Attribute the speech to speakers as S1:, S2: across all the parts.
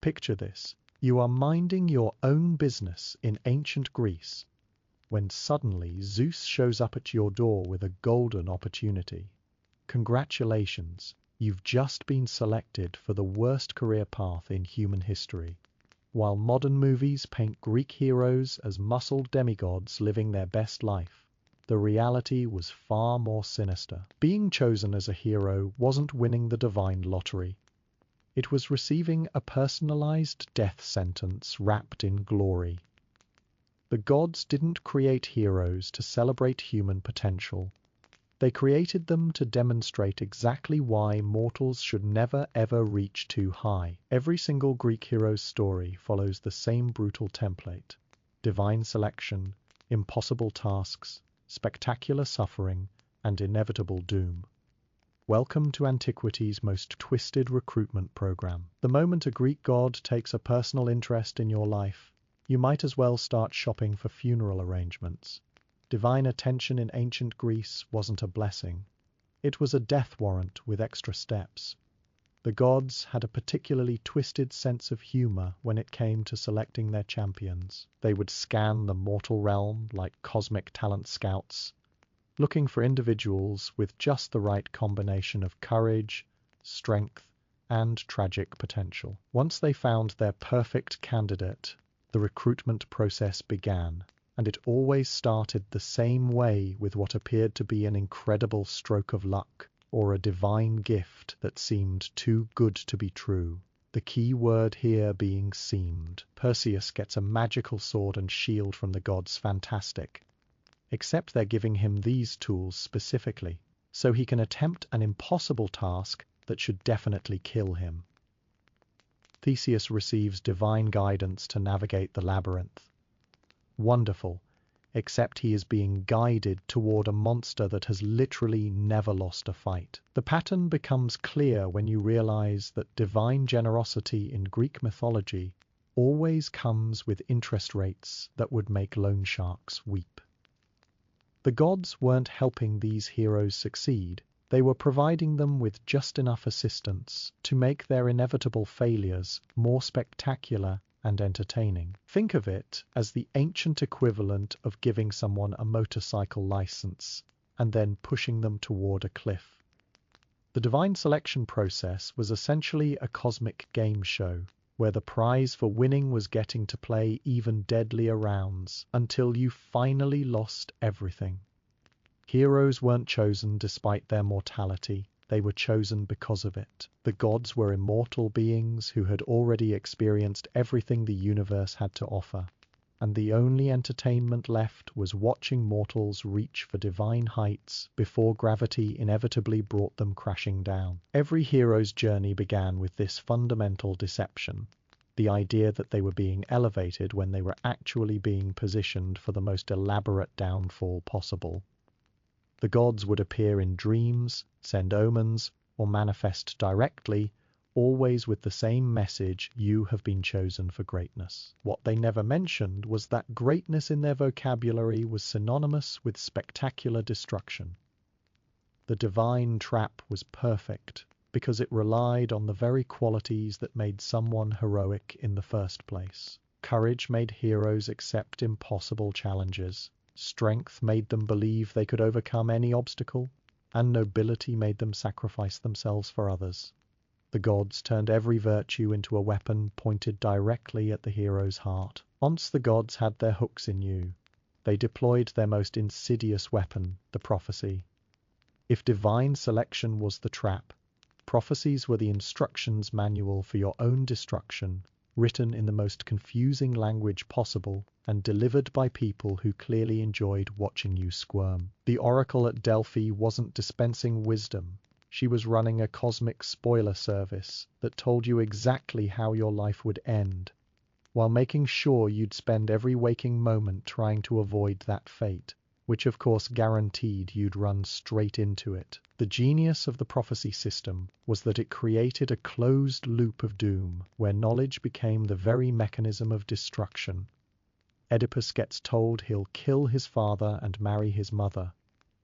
S1: Picture this. You are minding your own business in ancient Greece when suddenly Zeus shows up at your door with a golden opportunity. Congratulations, you've just been selected for the worst career path in human history. While modern movies paint Greek heroes as muscled demigods living their best life, the reality was far more sinister. Being chosen as a hero wasn't winning the divine lottery. It was receiving a personalized death sentence wrapped in glory. The gods didn't create heroes to celebrate human potential. They created them to demonstrate exactly why mortals should never ever reach too high. Every single Greek hero's story follows the same brutal template: divine selection, impossible tasks, spectacular suffering, and inevitable doom. Welcome to antiquity's most twisted recruitment program. The moment a Greek god takes a personal interest in your life, you might as well start shopping for funeral arrangements. Divine attention in ancient Greece wasn't a blessing. It was a death warrant with extra steps. The gods had a particularly twisted sense of humor when it came to selecting their champions. They would scan the mortal realm like cosmic talent scouts, looking for individuals with just the right combination of courage, strength, and tragic potential. Once they found their perfect candidate, the recruitment process began, and it always started the same way, with what appeared to be an incredible stroke of luck or a divine gift that seemed too good to be true. The key word here being seemed. Perseus gets a magical sword and shield from the gods. Fantastic. Except they're giving him these tools specifically, so he can attempt an impossible task that should definitely kill him. Theseus receives divine guidance to navigate the labyrinth. Wonderful, except he is being guided toward a monster that has literally never lost a fight. The pattern becomes clear when you realize that divine generosity in Greek mythology always comes with interest rates that would make loan sharks weep. The gods weren't helping these heroes succeed. They were providing them with just enough assistance to make their inevitable failures more spectacular and entertaining. Think of it as the ancient equivalent of giving someone a motorcycle license and then pushing them toward a cliff. The divine selection process was essentially a cosmic game show, where the prize for winning was getting to play even deadlier rounds until you finally lost everything. Heroes weren't chosen despite their mortality, they were chosen because of it. The gods were immortal beings who had already experienced everything the universe had to offer, and the only entertainment left was watching mortals reach for divine heights before gravity inevitably brought them crashing down. Every hero's journey began with this fundamental deception: the idea that they were being elevated when they were actually being positioned for the most elaborate downfall possible. The gods would appear in dreams, send omens, or manifest directly, always with the same message: you have been chosen for greatness. What they never mentioned was that greatness in their vocabulary was synonymous with spectacular destruction. The divine trap was perfect because it relied on the very qualities that made someone heroic in the first place. Courage made heroes accept impossible challenges. Strength made them believe they could overcome any obstacle, and nobility made them sacrifice themselves for others. The gods turned every virtue into a weapon pointed directly at the hero's heart. Once the gods had their hooks in you, they deployed their most insidious weapon, the prophecy. If divine selection was the trap, prophecies were the instructions manual for your own destruction, written in the most confusing language possible and delivered by people who clearly enjoyed watching you squirm. The oracle at Delphi wasn't dispensing wisdom. She was running a cosmic spoiler service that told you exactly how your life would end, while making sure you'd spend every waking moment trying to avoid that fate, which of course guaranteed you'd run straight into it. The genius of the prophecy system was that it created a closed loop of doom, where knowledge became the very mechanism of destruction. Oedipus gets told he'll kill his father and marry his mother,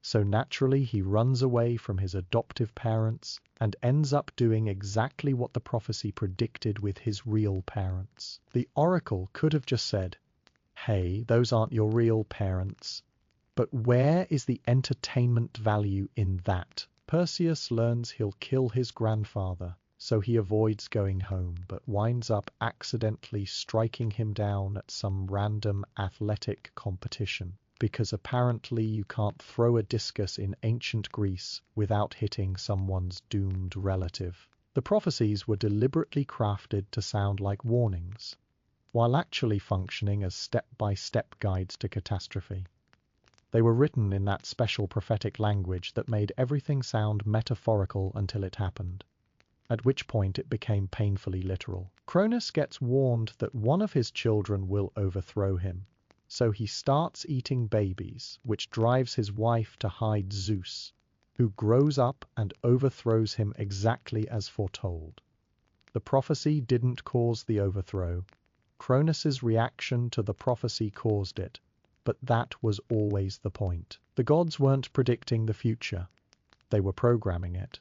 S1: So naturally he runs away from his adoptive parents and ends up doing exactly what the prophecy predicted with his real parents. The oracle could have just said, "Hey, those aren't your real parents." But where is the entertainment value in that? Perseus learns he'll kill his grandfather, so he avoids going home, but winds up accidentally striking him down at some random athletic competition, because apparently you can't throw a discus in ancient Greece without hitting someone's doomed relative. The prophecies were deliberately crafted to sound like warnings, while actually functioning as step-by-step guides to catastrophe. They were written in that special prophetic language that made everything sound metaphorical until it happened, at which point it became painfully literal. Cronus gets warned that one of his children will overthrow him, so he starts eating babies, which drives his wife to hide Zeus, who grows up and overthrows him exactly as foretold. The prophecy didn't cause the overthrow. Cronus's reaction to the prophecy caused it, but that was always the point. The gods weren't predicting the future, they were programming it.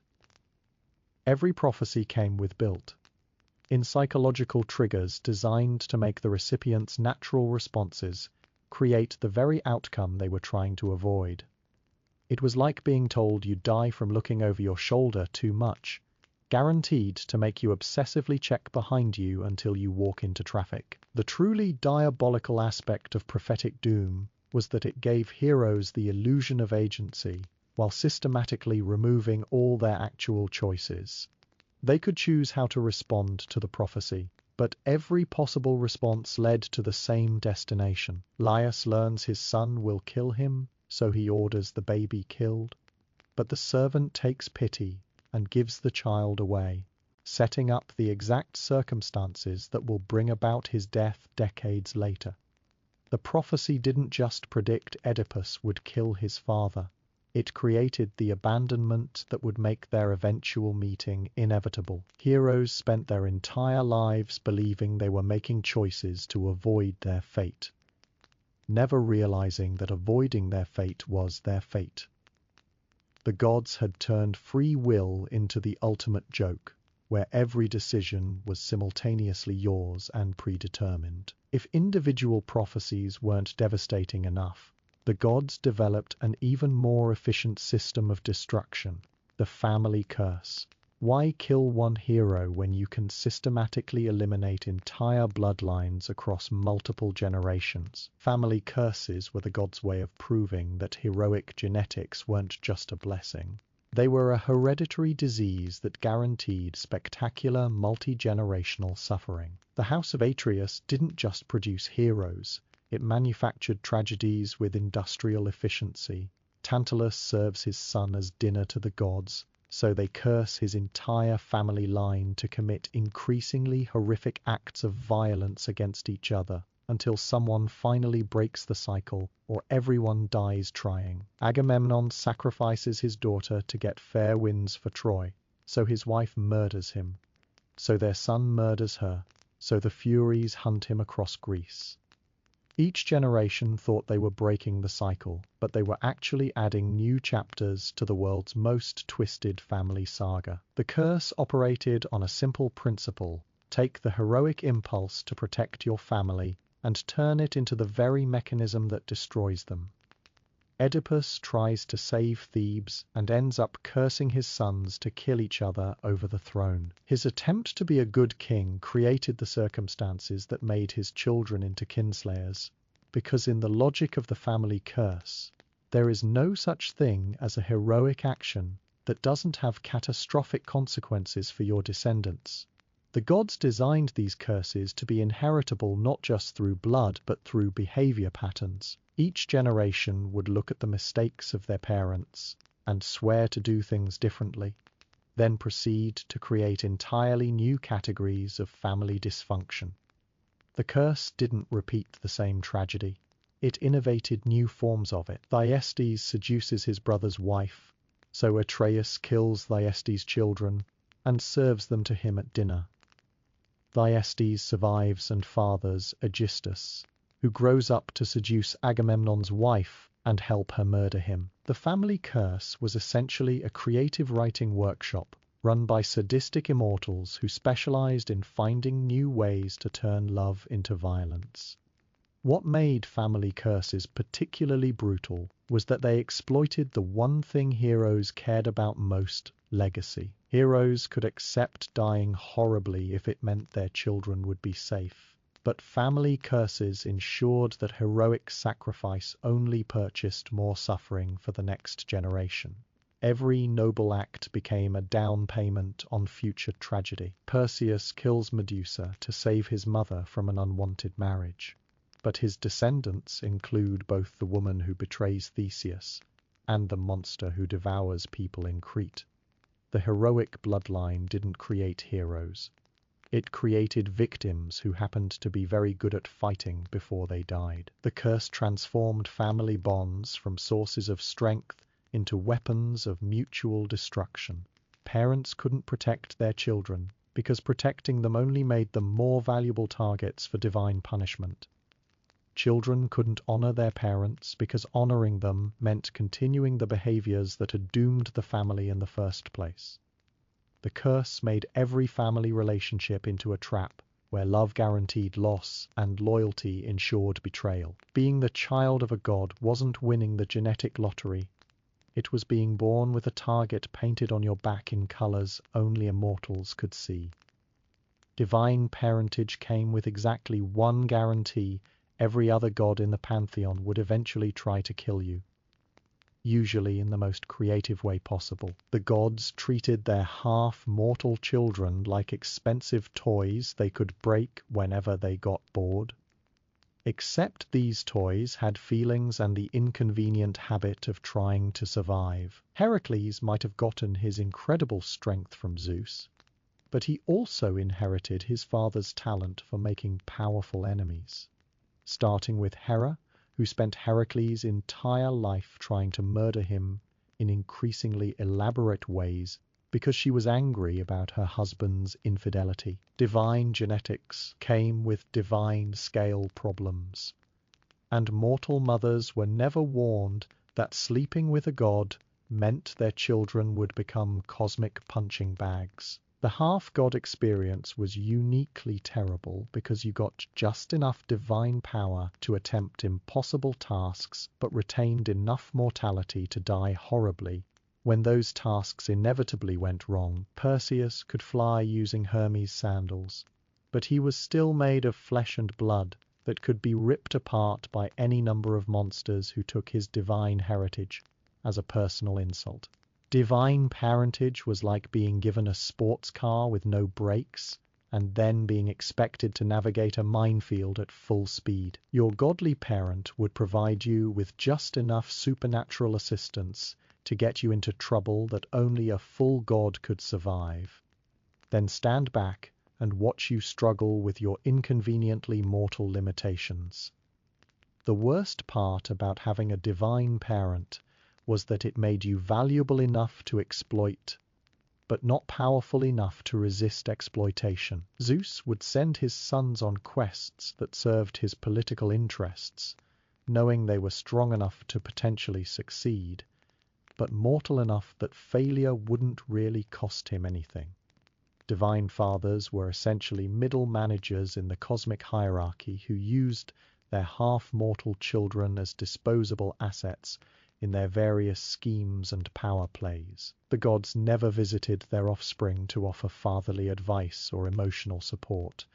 S1: Every prophecy came with built-in psychological triggers designed to make the recipient's natural responses create the very outcome they were trying to avoid. It was like being told you'd die from looking over your shoulder too much, guaranteed to make you obsessively check behind you until you walk into traffic. The truly diabolical aspect of prophetic doom was that it gave heroes the illusion of agency, while systematically removing all their actual choices. They could choose how to respond to the prophecy, but every possible response led to the same destination. Laius learns his son will kill him, so he orders the baby killed. But the servant takes pity and gives the child away, setting up the exact circumstances that will bring about his death decades later. The prophecy didn't just predict Oedipus would kill his father. It created the abandonment that would make their eventual meeting inevitable. Heroes spent their entire lives believing they were making choices to avoid their fate, never realizing that avoiding their fate was their fate. The gods had turned free will into the ultimate joke, where every decision was simultaneously yours and predetermined. If individual prophecies weren't devastating enough, the gods developed an even more efficient system of destruction, the family curse. Why kill one hero when you can systematically eliminate entire bloodlines across multiple generations? Family curses were the gods' way of proving that heroic genetics weren't just a blessing. They were a hereditary disease that guaranteed spectacular multi-generational suffering. The House of Atreus didn't just produce heroes, it manufactured tragedies with industrial efficiency. Tantalus serves his son as dinner to the gods, so they curse his entire family line to commit increasingly horrific acts of violence against each other, until someone finally breaks the cycle or everyone dies trying. Agamemnon sacrifices his daughter to get fair winds for Troy, so his wife murders him. So their son murders her, so the Furies hunt him across Greece. Each generation thought they were breaking the cycle, but they were actually adding new chapters to the world's most twisted family saga. The curse operated on a simple principle: take the heroic impulse to protect your family and turn it into the very mechanism that destroys them. Oedipus tries to save Thebes and ends up cursing his sons to kill each other over the throne. His attempt to be a good king created the circumstances that made his children into kinslayers, because in the logic of the family curse, there is no such thing as a heroic action that doesn't have catastrophic consequences for your descendants. The gods designed these curses to be inheritable not just through blood but through behavior patterns. Each generation would look at the mistakes of their parents and swear to do things differently, then proceed to create entirely new categories of family dysfunction. The curse didn't repeat the same tragedy. It innovated new forms of it. Thyestes seduces his brother's wife, so Atreus kills Thyestes' children and serves them to him at dinner. Thyestes survives and fathers Aegisthus, who grows up to seduce Agamemnon's wife and help her murder him. The family curse was essentially a creative writing workshop run by sadistic immortals who specialized in finding new ways to turn love into violence. What made family curses particularly brutal was that they exploited the one thing heroes cared about most: legacy. Heroes could accept dying horribly if it meant their children would be safe. But family curses ensured that heroic sacrifice only purchased more suffering for the next generation. Every noble act became a down payment on future tragedy. Perseus kills Medusa to save his mother from an unwanted marriage. But his descendants include both the woman who betrays Theseus and the monster who devours people in Crete. The heroic bloodline didn't create heroes. It created victims who happened to be very good at fighting before they died. The curse transformed family bonds from sources of strength into weapons of mutual destruction. Parents couldn't protect their children because protecting them only made them more valuable targets for divine punishment. Children couldn't honor their parents because honoring them meant continuing the behaviors that had doomed the family in the first place. The curse made every family relationship into a trap where love guaranteed loss and loyalty ensured betrayal. Being the child of a god wasn't winning the genetic lottery. It was being born with a target painted on your back in colors only immortals could see. Divine parentage came with exactly one guarantee: every other god in the pantheon would eventually try to kill you. Usually in the most creative way possible. The gods treated their half-mortal children like expensive toys they could break whenever they got bored. Except these toys had feelings and the inconvenient habit of trying to survive. Heracles might have gotten his incredible strength from Zeus, but he also inherited his father's talent for making powerful enemies. Starting with Hera, who spent Heracles' entire life trying to murder him in increasingly elaborate ways because she was angry about her husband's infidelity. Divine genetics came with divine scale problems, and mortal mothers were never warned that sleeping with a god meant their children would become cosmic punching bags. The half-god experience was uniquely terrible because you got just enough divine power to attempt impossible tasks but retained enough mortality to die horribly. When those tasks inevitably went wrong, Perseus could fly using Hermes' sandals, but he was still made of flesh and blood that could be ripped apart by any number of monsters who took his divine heritage as a personal insult. Divine parentage was like being given a sports car with no brakes and then being expected to navigate a minefield at full speed. Your godly parent would provide you with just enough supernatural assistance to get you into trouble that only a full god could survive, then stand back and watch you struggle with your inconveniently mortal limitations. The worst part about having a divine parent was that it made you valuable enough to exploit, but not powerful enough to resist exploitation. Zeus would send his sons on quests that served his political interests, knowing they were strong enough to potentially succeed, but mortal enough that failure wouldn't really cost him anything. Divine fathers were essentially middle managers in the cosmic hierarchy who used their half-mortal children as disposable assets in their various schemes and power plays. The gods never visited their offspring to offer fatherly advice or emotional support.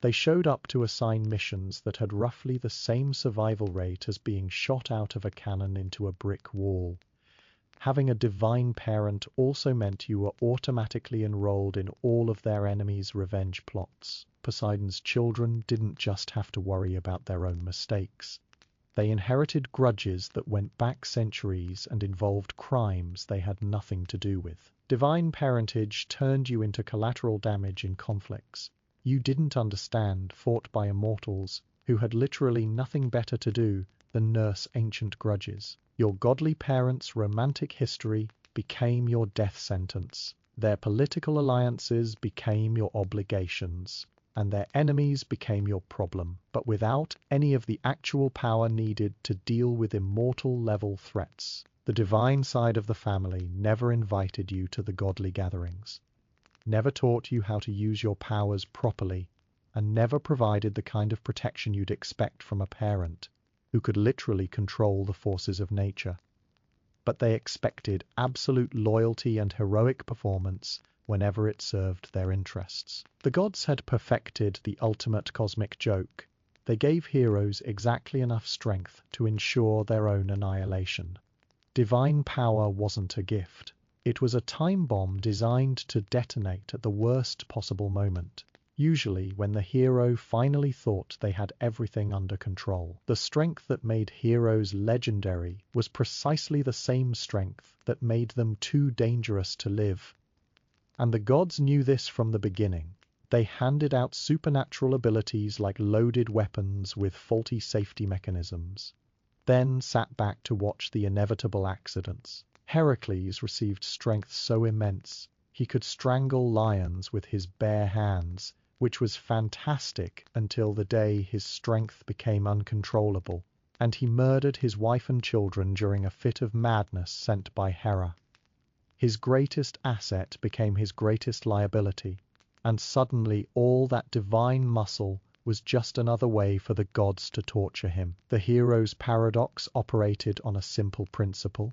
S1: They showed up to assign missions that had roughly the same survival rate as being shot out of a cannon into a brick wall. Having a divine parent also meant you were automatically enrolled in all of their enemies' revenge plots. Poseidon's children didn't just have to worry about their own mistakes. They inherited grudges that went back centuries and involved crimes they had nothing to do with. Divine parentage turned you into collateral damage in conflicts you didn't understand fought by immortals who had literally nothing better to do than nurse ancient grudges. Your godly parents' romantic history became your death sentence. Their political alliances became your obligations, and their enemies became your problem, but without any of the actual power needed to deal with immortal-level threats. The divine side of the family never invited you to the godly gatherings, never taught you how to use your powers properly, and never provided the kind of protection you'd expect from a parent who could literally control the forces of nature. But they expected absolute loyalty and heroic performance whenever it served their interests. The gods had perfected the ultimate cosmic joke. They gave heroes exactly enough strength to ensure their own annihilation. Divine power wasn't a gift. It was a time bomb designed to detonate at the worst possible moment, usually when the hero finally thought they had everything under control. The strength that made heroes legendary was precisely the same strength that made them too dangerous to live. And the gods knew this from the beginning. They handed out supernatural abilities like loaded weapons with faulty safety mechanisms, then sat back to watch the inevitable accidents. Heracles received strength so immense he could strangle lions with his bare hands, which was fantastic until the day his strength became uncontrollable, and he murdered his wife and children during a fit of madness sent by Hera. His greatest asset became his greatest liability, and suddenly all that divine muscle was just another way for the gods to torture him. The hero's paradox operated on a simple principle.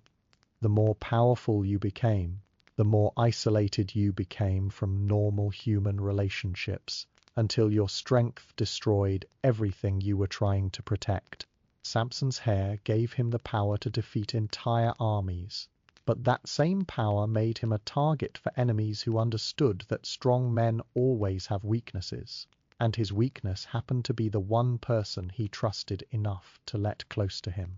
S1: The more powerful you became, the more isolated you became from normal human relationships, until your strength destroyed everything you were trying to protect. Samson's hair gave him the power to defeat entire armies, but that same power made him a target for enemies who understood that strong men always have weaknesses, and his weakness happened to be the one person he trusted enough to let close to him.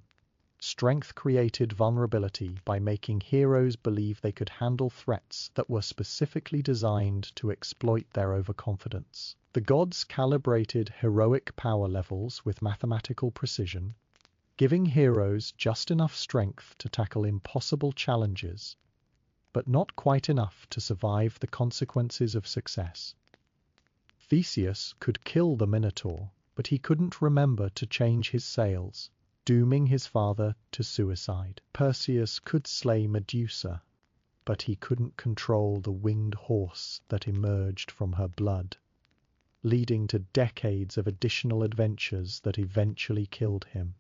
S1: Strength created vulnerability by making heroes believe they could handle threats that were specifically designed to exploit their overconfidence. The gods calibrated heroic power levels with mathematical precision, giving heroes just enough strength to tackle impossible challenges, but not quite enough to survive the consequences of success. Theseus could kill the Minotaur, but he couldn't remember to change his sails, dooming his father to suicide. Perseus could slay Medusa, but he couldn't control the winged horse that emerged from her blood, leading to decades of additional adventures that eventually killed him.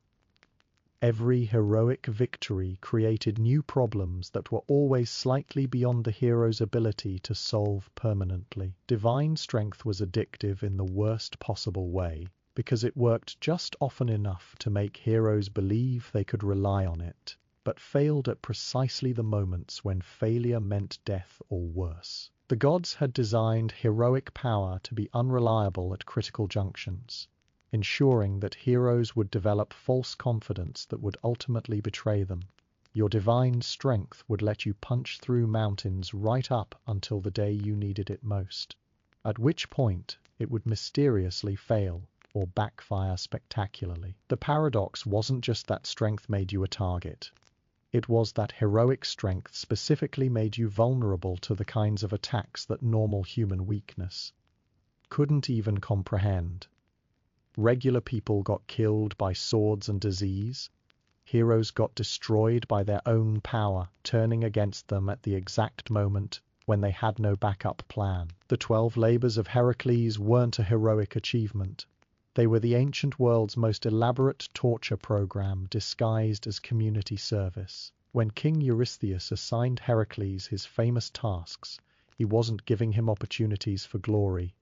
S1: Every heroic victory created new problems that were always slightly beyond the hero's ability to solve permanently. Divine strength was addictive in the worst possible way, because it worked just often enough to make heroes believe they could rely on it, but failed at precisely the moments when failure meant death or worse. The gods had designed heroic power to be unreliable at critical junctions, ensuring that heroes would develop false confidence that would ultimately betray them. Your divine strength would let you punch through mountains right up until the day you needed it most, at which point it would mysteriously fail or backfire spectacularly. The paradox wasn't just that strength made you a target. It was that heroic strength specifically made you vulnerable to the kinds of attacks that normal human weakness couldn't even comprehend. Regular people got killed by swords and disease. Heroes got destroyed by their own power, turning against them at the exact moment when they had no backup plan. The 12 labors of Heracles weren't a heroic achievement. They were the ancient world's most elaborate torture program disguised as community service. When King Eurystheus assigned Heracles his famous tasks, he wasn't giving him opportunities for glory.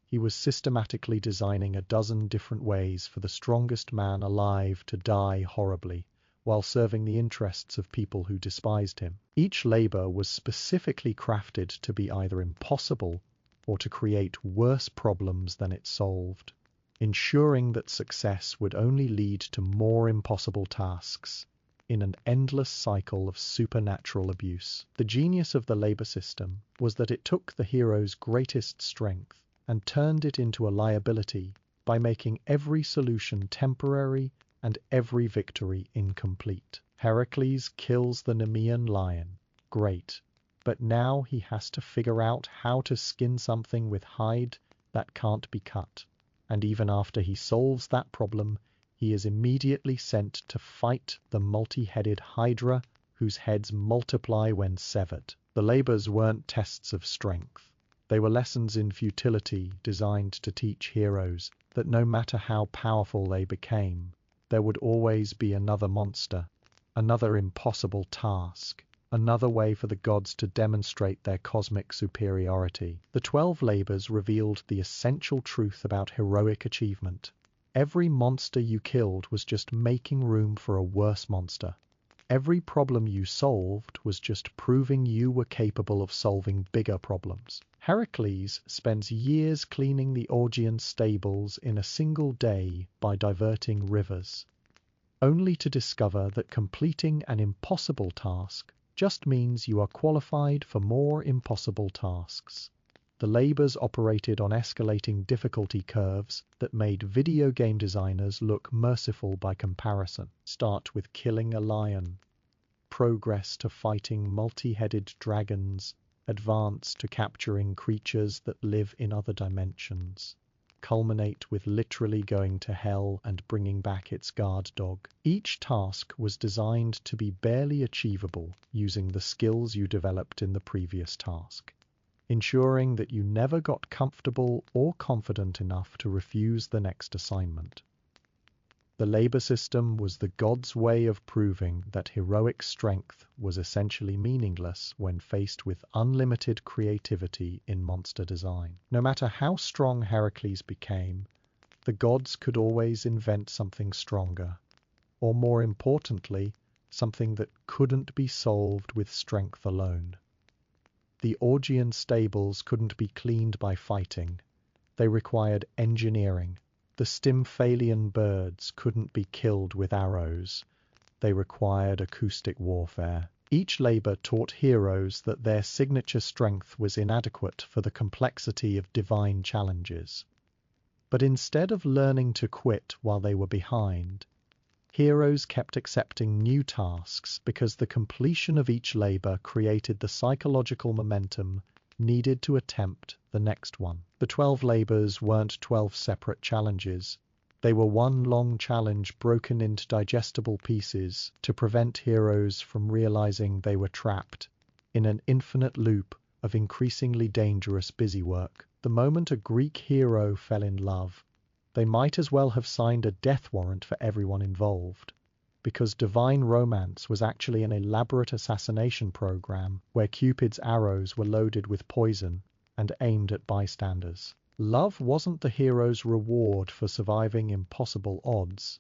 S1: He was systematically designing a dozen different ways for the strongest man alive to die horribly, while serving the interests of people who despised him. Each labor was specifically crafted to be either impossible or to create worse problems than it solved, ensuring that success would only lead to more impossible tasks in an endless cycle of supernatural abuse. The genius of the labor system was that it took the hero's greatest strength and turned it into a liability by making every solution temporary and every victory incomplete. Heracles kills the Nemean lion. Great. But now he has to figure out how to skin something with hide that can't be cut. And even after he solves that problem, he is immediately sent to fight the multi-headed Hydra whose heads multiply when severed. The labors weren't tests of strength. They were lessons in futility designed to teach heroes that no matter how powerful they became, there would always be another monster, another impossible task, another way for the gods to demonstrate their cosmic superiority. The 12 labors revealed the essential truth about heroic achievement. Every monster you killed was just making room for a worse monster. Every problem you solved was just proving you were capable of solving bigger problems. Heracles spends years cleaning the Augean stables in a single day by diverting rivers, only to discover that completing an impossible task just means you are qualified for more impossible tasks. The labors operated on escalating difficulty curves that made video game designers look merciful by comparison. Start with killing a lion, progress to fighting multi-headed dragons, advance to capturing creatures that live in other dimensions, culminate with literally going to hell and bringing back its guard dog. Each task was designed to be barely achievable using the skills you developed in the previous task, ensuring that you never got comfortable or confident enough to refuse the next assignment. The labor system was the gods' way of proving that heroic strength was essentially meaningless when faced with unlimited creativity in monster design. No matter how strong Heracles became, the gods could always invent something stronger, or more importantly, something that couldn't be solved with strength alone. The Augean stables couldn't be cleaned by fighting. They required engineering. The Stymphalian birds couldn't be killed with arrows. They required acoustic warfare. Each labor taught heroes that their signature strength was inadequate for the complexity of divine challenges. But instead of learning to quit while they were behind, heroes kept accepting new tasks because the completion of each labor created the psychological momentum needed to attempt the next one. The 12 labors weren't 12 separate challenges. They were one long challenge broken into digestible pieces to prevent heroes from realizing they were trapped in an infinite loop of increasingly dangerous busywork. The moment a Greek hero fell in love, they might as well have signed a death warrant for everyone involved, because divine romance was actually an elaborate assassination program where Cupid's arrows were loaded with poison and aimed at bystanders. Love wasn't the hero's reward for surviving impossible odds.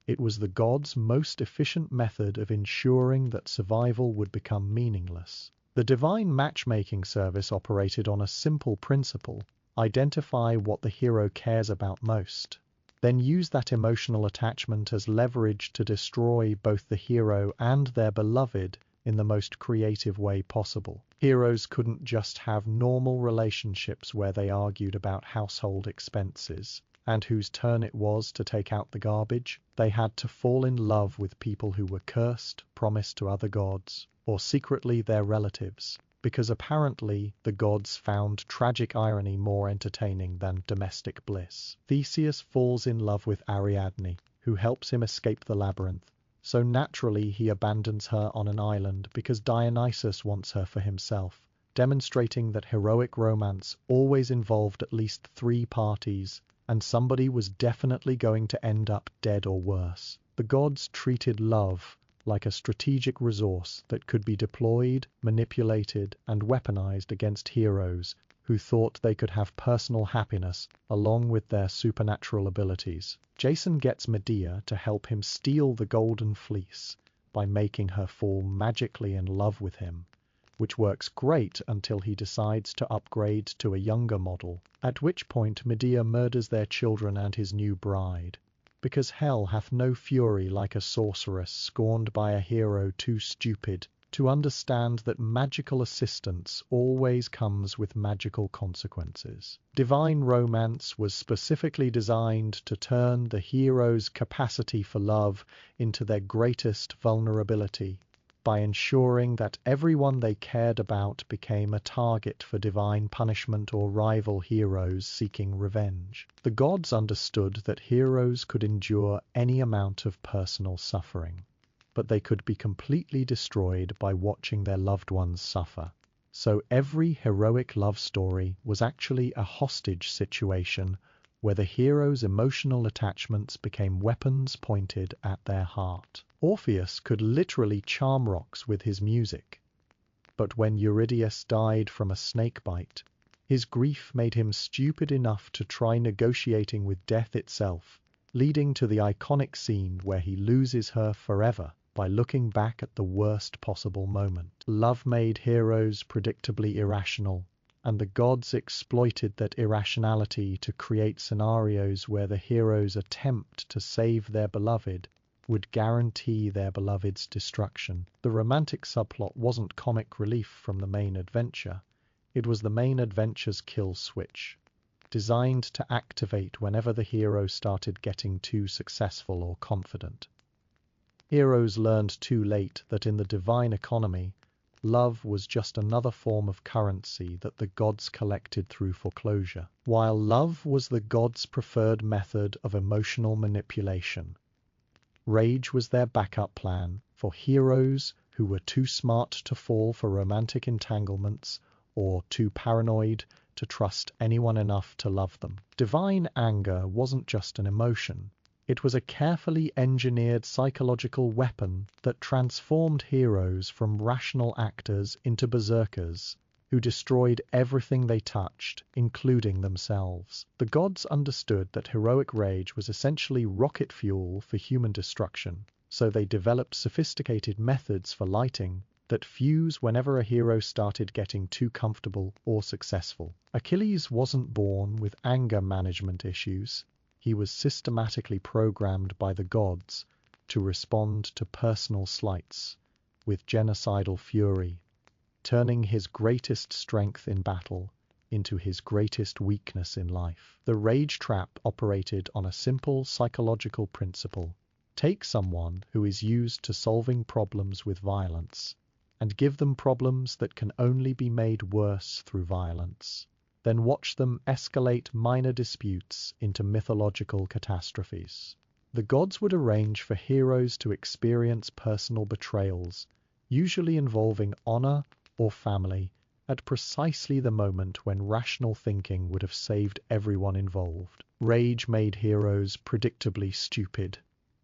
S1: It was the gods' most efficient method of ensuring that survival would become meaningless. The divine matchmaking service operated on a simple principle: identify what the hero cares about most, then use that emotional attachment as leverage to destroy both the hero and their beloved in the most creative way possible. Heroes couldn't just have normal relationships where they argued about household expenses and whose turn it was to take out the garbage. They had to fall in love with people who were cursed, promised to other gods, or secretly their relatives, because apparently the gods found tragic irony more entertaining than domestic bliss. Theseus falls in love with Ariadne, who helps him escape the labyrinth, so naturally he abandons her on an island because Dionysus wants her for himself, demonstrating that heroic romance always involved at least 3 parties, and somebody was definitely going to end up dead or worse. The gods treated love like a strategic resource that could be deployed, manipulated, and weaponized against heroes who thought they could have personal happiness along with their supernatural abilities. Jason gets Medea to help him steal the Golden Fleece by making her fall magically in love with him, which works great until he decides to upgrade to a younger model, at which point Medea murders their children and his new bride, because hell hath no fury like a sorceress scorned by a hero too stupid to understand that magical assistance always comes with magical consequences. Divine romance was specifically designed to turn the hero's capacity for love into their greatest vulnerability, by ensuring that everyone they cared about became a target for divine punishment or rival heroes seeking revenge. The gods understood that heroes could endure any amount of personal suffering, but they could be completely destroyed by watching their loved ones suffer. So every heroic love story was actually a hostage situation where the hero's emotional attachments became weapons pointed at their heart. Orpheus could literally charm rocks with his music, but when Eurydice died from a snake bite, his grief made him stupid enough to try negotiating with death itself, leading to the iconic scene where he loses her forever by looking back at the worst possible moment. Love made heroes predictably irrational, and the gods exploited that irrationality to create scenarios where the hero's attempt to save their beloved would guarantee their beloved's destruction. The romantic subplot wasn't comic relief from the main adventure, it was the main adventure's kill switch, designed to activate whenever the hero started getting too successful or confident. Heroes learned too late that in the divine economy, love was just another form of currency that the gods collected through foreclosure. While love was the gods' preferred method of emotional manipulation, rage was their backup plan for heroes who were too smart to fall for romantic entanglements or too paranoid to trust anyone enough to love them. Divine anger wasn't just an emotion. It was a carefully engineered psychological weapon that transformed heroes from rational actors into berserkers who destroyed everything they touched, including themselves. The gods understood that heroic rage was essentially rocket fuel for human destruction, so they developed sophisticated methods for lighting that fuse whenever a hero started getting too comfortable or successful. Achilles wasn't born with anger management issues. He was systematically programmed by the gods to respond to personal slights with genocidal fury, turning his greatest strength in battle into his greatest weakness in life. The rage trap operated on a simple psychological principle. Take someone who is used to solving problems with violence and give them problems that can only be made worse through violence. Then watch them escalate minor disputes into mythological catastrophes. The gods would arrange for heroes to experience personal betrayals, usually involving honor or family, at precisely the moment when rational thinking would have saved everyone involved. Rage made heroes predictably stupid,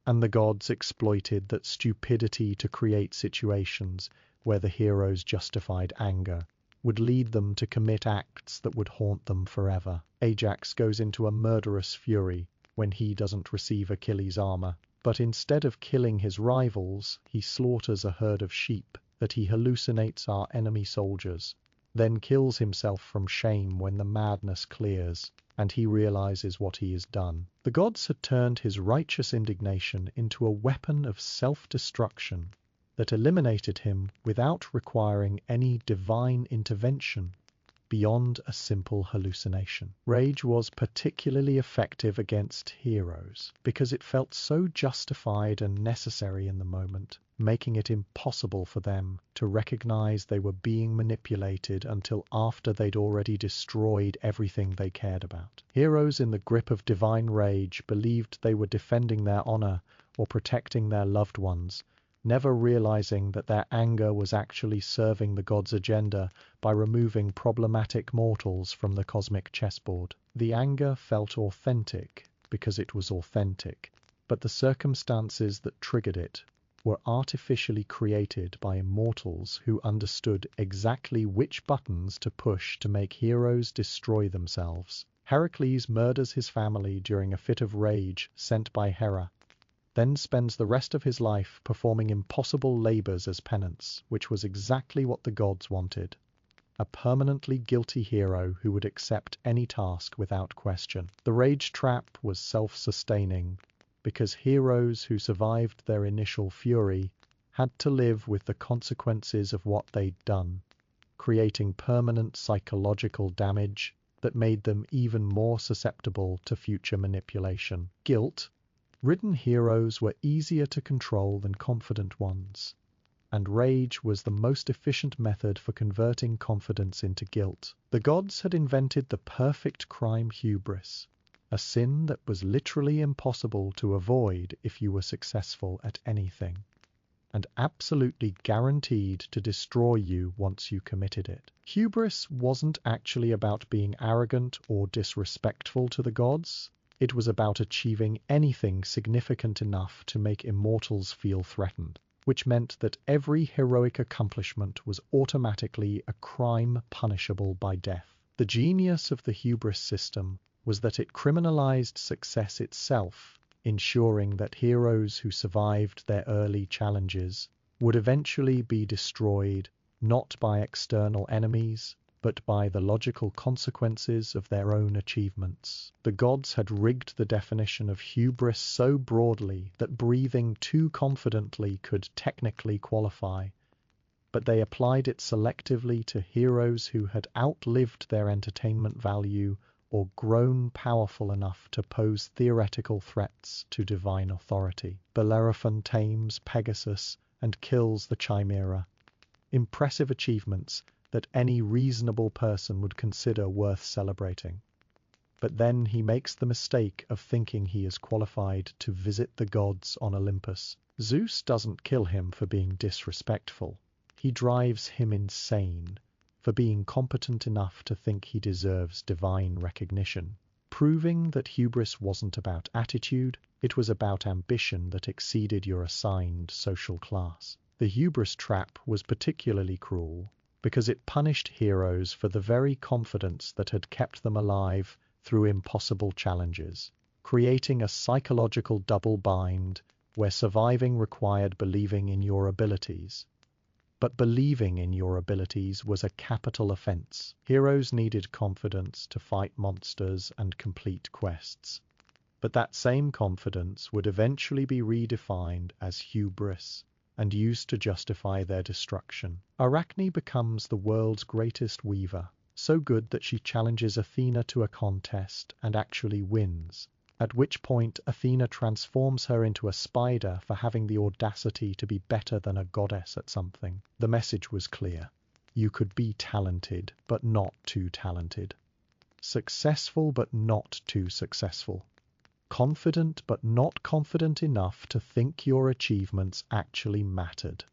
S1: and the gods exploited that stupidity to create situations where the hero's justified anger would lead them to commit acts that would haunt them forever. Ajax goes into a murderous fury when he doesn't receive Achilles' armor, but instead of killing his rivals, he slaughters a herd of sheep that he hallucinates are enemy soldiers, then kills himself from shame when the madness clears and he realizes what he has done. The gods had turned his righteous indignation into a weapon of self-destruction that eliminated him without requiring any divine intervention beyond a simple hallucination. Rage was particularly effective against heroes because it felt so justified and necessary in the moment, making it impossible for them to recognize they were being manipulated until after they'd already destroyed everything they cared about. Heroes in the grip of divine rage believed they were defending their honor or protecting their loved ones, never realizing that their anger was actually serving the gods' agenda by removing problematic mortals from the cosmic chessboard. The anger felt authentic because it was authentic, but the circumstances that triggered it were artificially created by immortals who understood exactly which buttons to push to make heroes destroy themselves. Heracles murders his family during a fit of rage sent by Hera, then spends the rest of his life performing impossible labors as penance, which was exactly what the gods wanted. A permanently guilty hero who would accept any task without question. The rage trap was self-sustaining, because heroes who survived their initial fury had to live with the consequences of what they'd done, creating permanent psychological damage that made them even more susceptible to future manipulation. Guilt-ridden heroes were easier to control than confident ones, and rage was the most efficient method for converting confidence into guilt. The gods had invented the perfect crime hubris, a sin that was literally impossible to avoid if you were successful at anything. and absolutely guaranteed to destroy you once you committed it. Hubris wasn't actually about being arrogant or disrespectful to the gods. It was about achieving anything significant enough to make immortals feel threatened, which meant that every heroic accomplishment was automatically a crime punishable by death. The genius of the hubris system was that it criminalized success itself, ensuring that heroes who survived their early challenges would eventually be destroyed not by external enemies, but by the logical consequences of their own achievements. The gods had rigged the definition of hubris so broadly that breathing too confidently could technically qualify, but they applied it selectively to heroes who had outlived their entertainment value or grown powerful enough to pose theoretical threats to divine authority. Bellerophon tames Pegasus and kills the Chimera. Impressive achievements that any reasonable person would consider worth celebrating. But then he makes the mistake of thinking he is qualified to visit the gods on Olympus. Zeus doesn't kill him for being disrespectful. He drives him insane for being competent enough to think he deserves divine recognition, proving that hubris wasn't about attitude, it was about ambition that exceeded your assigned social class. The hubris trap was particularly cruel because it punished heroes for the very confidence that had kept them alive through impossible challenges, creating a psychological double bind where surviving required believing in your abilities. But believing in your abilities was a capital offense. Heroes needed confidence to fight monsters and complete quests. But that same confidence would eventually be redefined as hubris and used to justify their destruction. Arachne becomes the world's greatest weaver, so good that she challenges Athena to a contest and actually wins, at which point Athena transforms her into a spider for having the audacity to be better than a goddess at something. The message was clear. You could be talented, but not too talented. Successful, but not too successful. Confident, but not confident enough to think your achievements actually mattered.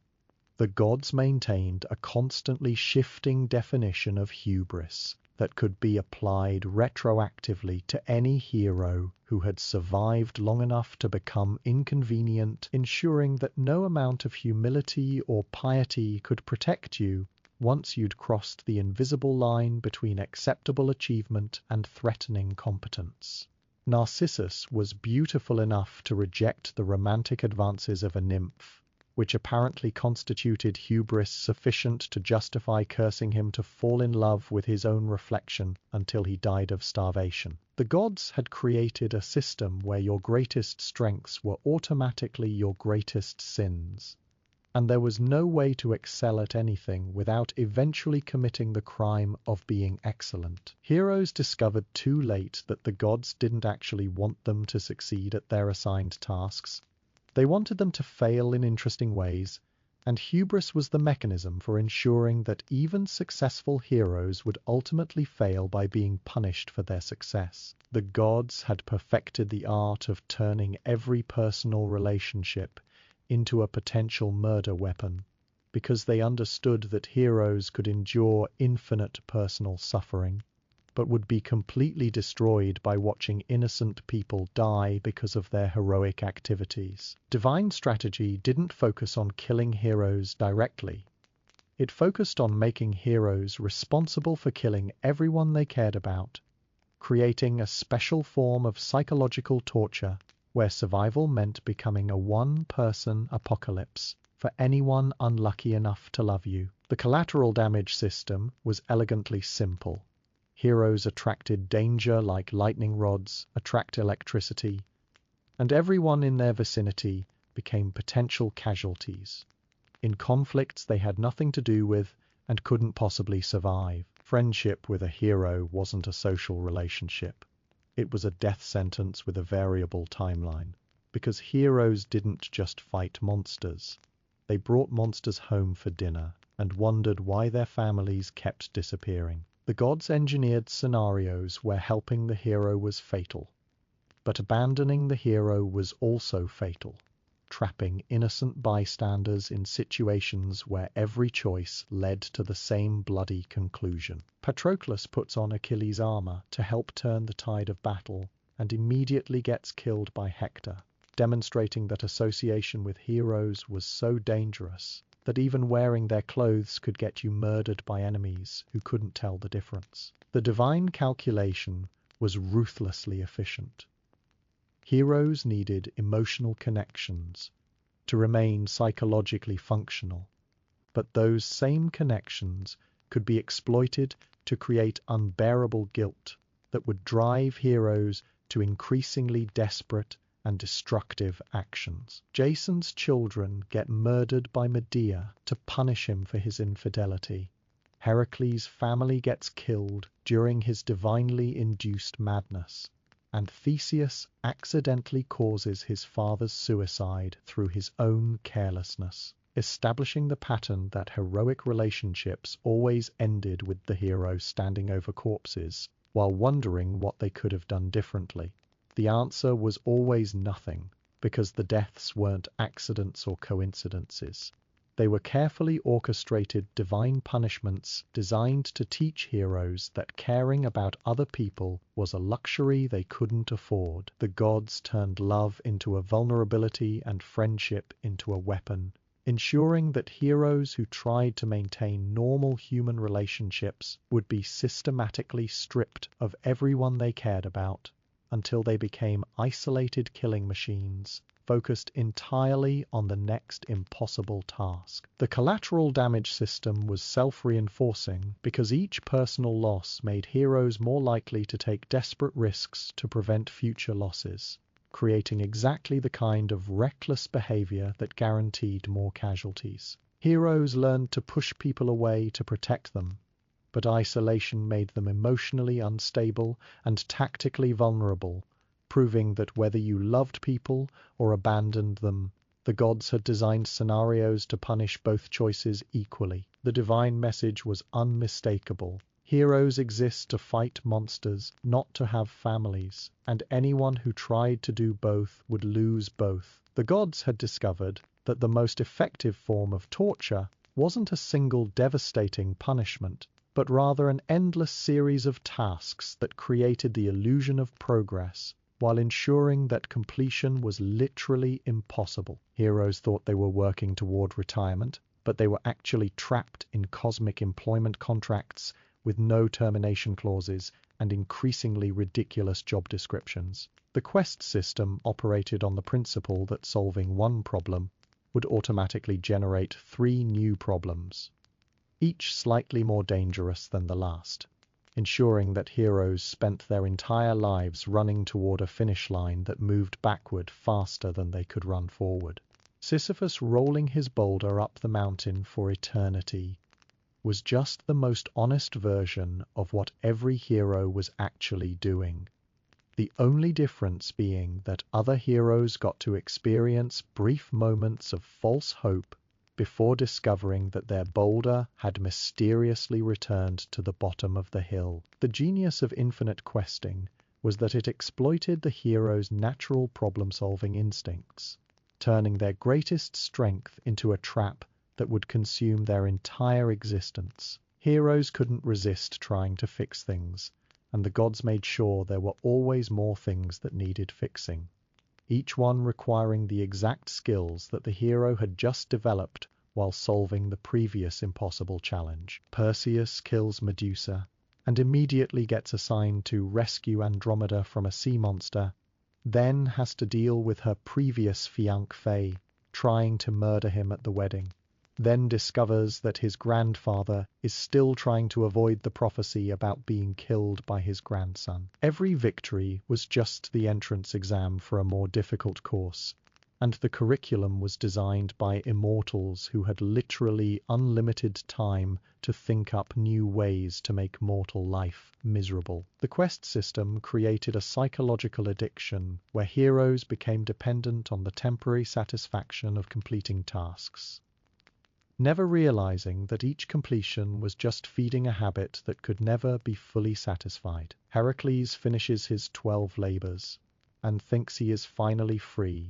S1: The gods maintained a constantly shifting definition of hubris that could be applied retroactively to any hero who had survived long enough to become inconvenient, ensuring that no amount of humility or piety could protect you once you'd crossed the invisible line between acceptable achievement and threatening competence. Narcissus was beautiful enough to reject the romantic advances of a nymph, which apparently constituted hubris sufficient to justify cursing him to fall in love with his own reflection until he died of starvation. The gods had created a system where your greatest strengths were automatically your greatest sins, and there was no way to excel at anything without eventually committing the crime of being excellent. Heroes discovered too late that the gods didn't actually want them to succeed at their assigned tasks. They wanted them to fail in interesting ways, and hubris was the mechanism for ensuring that even successful heroes would ultimately fail by being punished for their success. The gods had perfected the art of turning every personal relationship into a potential murder weapon, because they understood that heroes could endure infinite personal suffering, but would be completely destroyed by watching innocent people die because of their heroic activities. Divine strategy didn't focus on killing heroes directly. It focused on making heroes responsible for killing everyone they cared about, creating a special form of psychological torture where survival meant becoming a one-person apocalypse for anyone unlucky enough to love you. The collateral damage system was elegantly simple. Heroes attracted danger like lightning rods attract electricity, and everyone in their vicinity became potential casualties. In conflicts they had nothing to do with and couldn't possibly survive. Friendship with a hero wasn't a social relationship. It was a death sentence with a variable timeline, because heroes didn't just fight monsters. They brought monsters home for dinner and wondered why their families kept disappearing. The gods engineered scenarios where helping the hero was fatal, but abandoning the hero was also fatal. trapping innocent bystanders in situations where every choice led to the same bloody conclusion. Patroclus puts on Achilles' armor to help turn the tide of battle and immediately gets killed by Hector, demonstrating that association with heroes was so dangerous that even wearing their clothes could get you murdered by enemies who couldn't tell the difference. The divine calculation was ruthlessly efficient. Heroes needed emotional connections to remain psychologically functional, but those same connections could be exploited to create unbearable guilt that would drive heroes to increasingly desperate and destructive actions. Jason's children get murdered by Medea to punish him for his infidelity. Heracles' family gets killed during his divinely induced madness, and Theseus accidentally causes his father's suicide through his own carelessness, establishing the pattern that heroic relationships always ended with the hero standing over corpses while wondering what they could have done differently. The answer was always nothing, because the deaths weren't accidents or coincidences. They were carefully orchestrated divine punishments designed to teach heroes that caring about other people was a luxury they couldn't afford. The gods turned love into a vulnerability and friendship into a weapon, ensuring that heroes who tried to maintain normal human relationships would be systematically stripped of everyone they cared about, until they became isolated killing machines, focused entirely on the next impossible task. The collateral damage system was self-reinforcing because each personal loss made heroes more likely to take desperate risks to prevent future losses, creating exactly the kind of reckless behavior that guaranteed more casualties. Heroes learned to push people away to protect them, but isolation made them emotionally unstable and tactically vulnerable, proving that whether you loved people or abandoned them, the gods had designed scenarios to punish both choices equally. The divine message was unmistakable. Heroes exist to fight monsters, not to have families, and anyone who tried to do both would lose both. The gods had discovered that the most effective form of torture wasn't a single devastating punishment, but rather an endless series of tasks that created the illusion of progress, while ensuring that completion was literally impossible. Heroes thought they were working toward retirement, but they were actually trapped in cosmic employment contracts with no termination clauses and increasingly ridiculous job descriptions. The quest system operated on the principle that solving one problem would automatically generate 3 new problems, each slightly more dangerous than the last, ensuring that heroes spent their entire lives running toward a finish line that moved backward faster than they could run forward. Sisyphus rolling his boulder up the mountain for eternity was just the most honest version of what every hero was actually doing. The only difference being that other heroes got to experience brief moments of false hope before discovering that their boulder had mysteriously returned to the bottom of the hill. The genius of infinite questing was that it exploited the hero's natural problem-solving instincts, turning their greatest strength into a trap that would consume their entire existence. Heroes couldn't resist trying to fix things, and the gods made sure there were always more things that needed fixing, each one requiring the exact skills that the hero had just developed while solving the previous impossible challenge. Perseus kills Medusa and immediately gets assigned to rescue Andromeda from a sea monster, then has to deal with her previous fiancé trying to murder him at the wedding, then discovers that his grandfather is still trying to avoid the prophecy about being killed by his grandson. Every victory was just the entrance exam for a more difficult course, and the curriculum was designed by immortals who had literally unlimited time to think up new ways to make mortal life miserable. The quest system created a psychological addiction where heroes became dependent on the temporary satisfaction of completing tasks, never realizing that each completion was just feeding a habit that could never be fully satisfied. Heracles finishes his 12 labors and thinks he is finally free,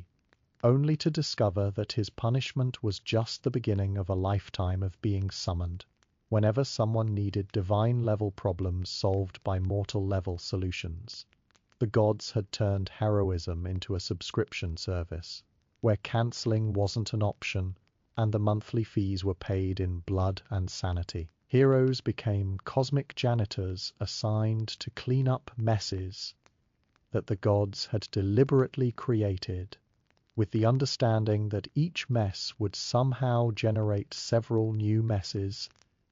S1: only to discover that his punishment was just the beginning of a lifetime of being summoned whenever someone needed divine-level problems solved by mortal-level solutions. The gods had turned heroism into a subscription service, where cancelling wasn't an option and the monthly fees were paid in blood and sanity. Heroes became cosmic janitors assigned to clean up messes that the gods had deliberately created, with the understanding that each mess would somehow generate several new messes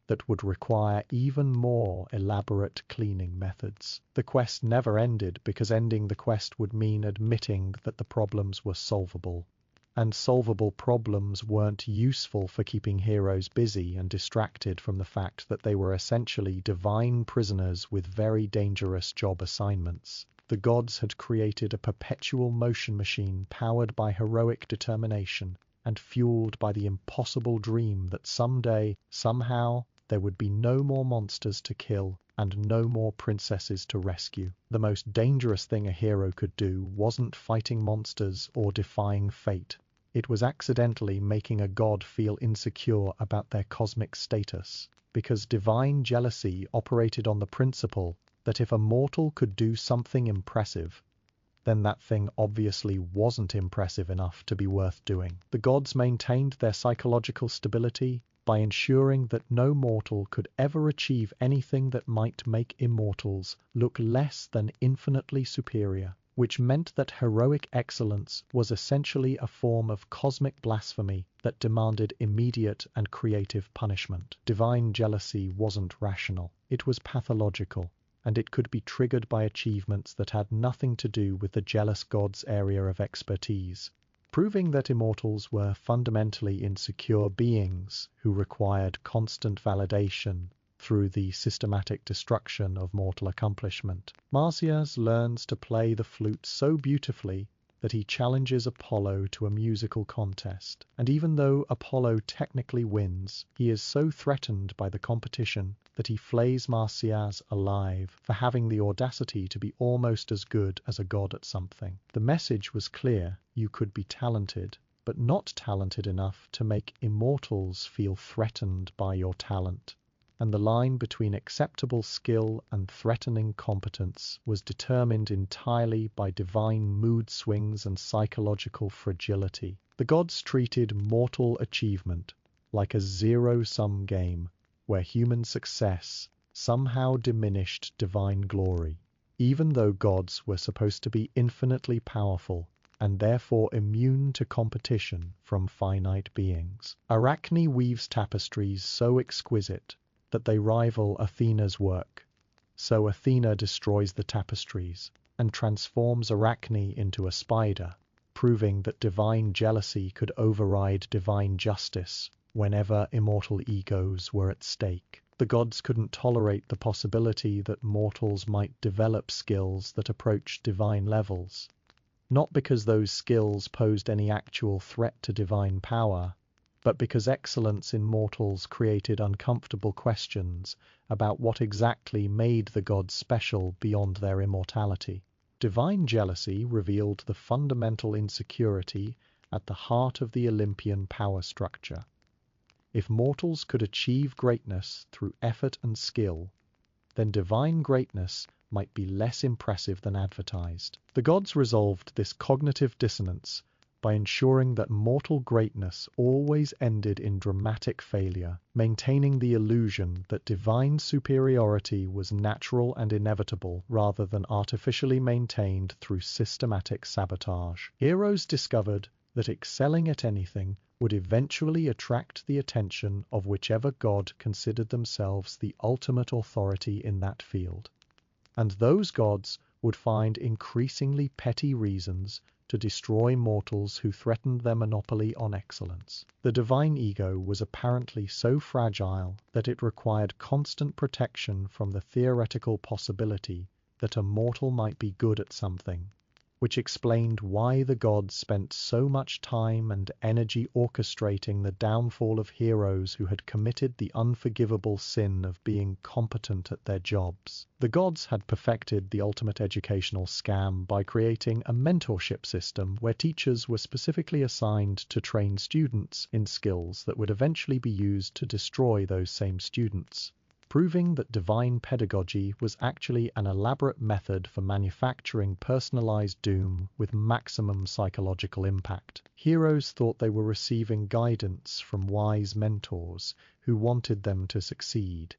S1: that would require even more elaborate cleaning methods. The quest never ended because ending the quest would mean admitting that the problems were solvable. And solvable problems weren't useful for keeping heroes busy and distracted from the fact that they were essentially divine prisoners with very dangerous job assignments. The gods had created a perpetual motion machine powered by heroic determination and fueled by the impossible dream that someday, somehow, there would be no more monsters to kill and no more princesses to rescue. The most dangerous thing a hero could do wasn't fighting monsters or defying fate. It was accidentally making a god feel insecure about their cosmic status, because divine jealousy operated on the principle that if a mortal could do something impressive, then that thing obviously wasn't impressive enough to be worth doing. The gods maintained their psychological stability by ensuring that no mortal could ever achieve anything that might make immortals look less than infinitely superior, which meant that heroic excellence was essentially a form of cosmic blasphemy that demanded immediate and creative punishment. Divine jealousy wasn't rational, it was pathological, and it could be triggered by achievements that had nothing to do with the jealous god's area of expertise, proving that immortals were fundamentally insecure beings who required constant validation through the systematic destruction of mortal accomplishment. Marsyas learns to play the flute so beautifully that he challenges Apollo to a musical contest, and even though Apollo technically wins, he is so threatened by the competition that he flays Marsyas alive for having the audacity to be almost as good as a god at something. The message was clear: you could be talented, but not talented enough to make immortals feel threatened by your talent. And the line between acceptable skill and threatening competence was determined entirely by divine mood swings and psychological fragility. The gods treated mortal achievement like a zero-sum game, where human success somehow diminished divine glory, even though gods were supposed to be infinitely powerful and therefore immune to competition from finite beings. Arachne weaves tapestries so exquisite that they rival Athena's work, so Athena destroys the tapestries and transforms Arachne into a spider, proving that divine jealousy could override divine justice whenever immortal egos were at stake. The gods couldn't tolerate the possibility that mortals might develop skills that approached divine levels, not because those skills posed any actual threat to divine power, but because excellence in mortals created uncomfortable questions about what exactly made the gods special beyond their immortality. Divine jealousy revealed the fundamental insecurity at the heart of the Olympian power structure. If mortals could achieve greatness through effort and skill, then divine greatness might be less impressive than advertised. The gods resolved this cognitive dissonance by ensuring that mortal greatness always ended in dramatic failure, maintaining the illusion that divine superiority was natural and inevitable rather than artificially maintained through systematic sabotage. Heroes discovered that excelling at anything would eventually attract the attention of whichever god considered themselves the ultimate authority in that field, and those gods would find increasingly petty reasons to destroy mortals who threatened their monopoly on excellence. The divine ego was apparently so fragile that it required constant protection from the theoretical possibility that a mortal might be good at something, which explained why the gods spent so much time and energy orchestrating the downfall of heroes who had committed the unforgivable sin of being competent at their jobs. The gods had perfected the ultimate educational scam by creating a mentorship system where teachers were specifically assigned to train students in skills that would eventually be used to destroy those same students, proving that divine pedagogy was actually an elaborate method for manufacturing personalized doom with maximum psychological impact. Heroes thought they were receiving guidance from wise mentors who wanted them to succeed,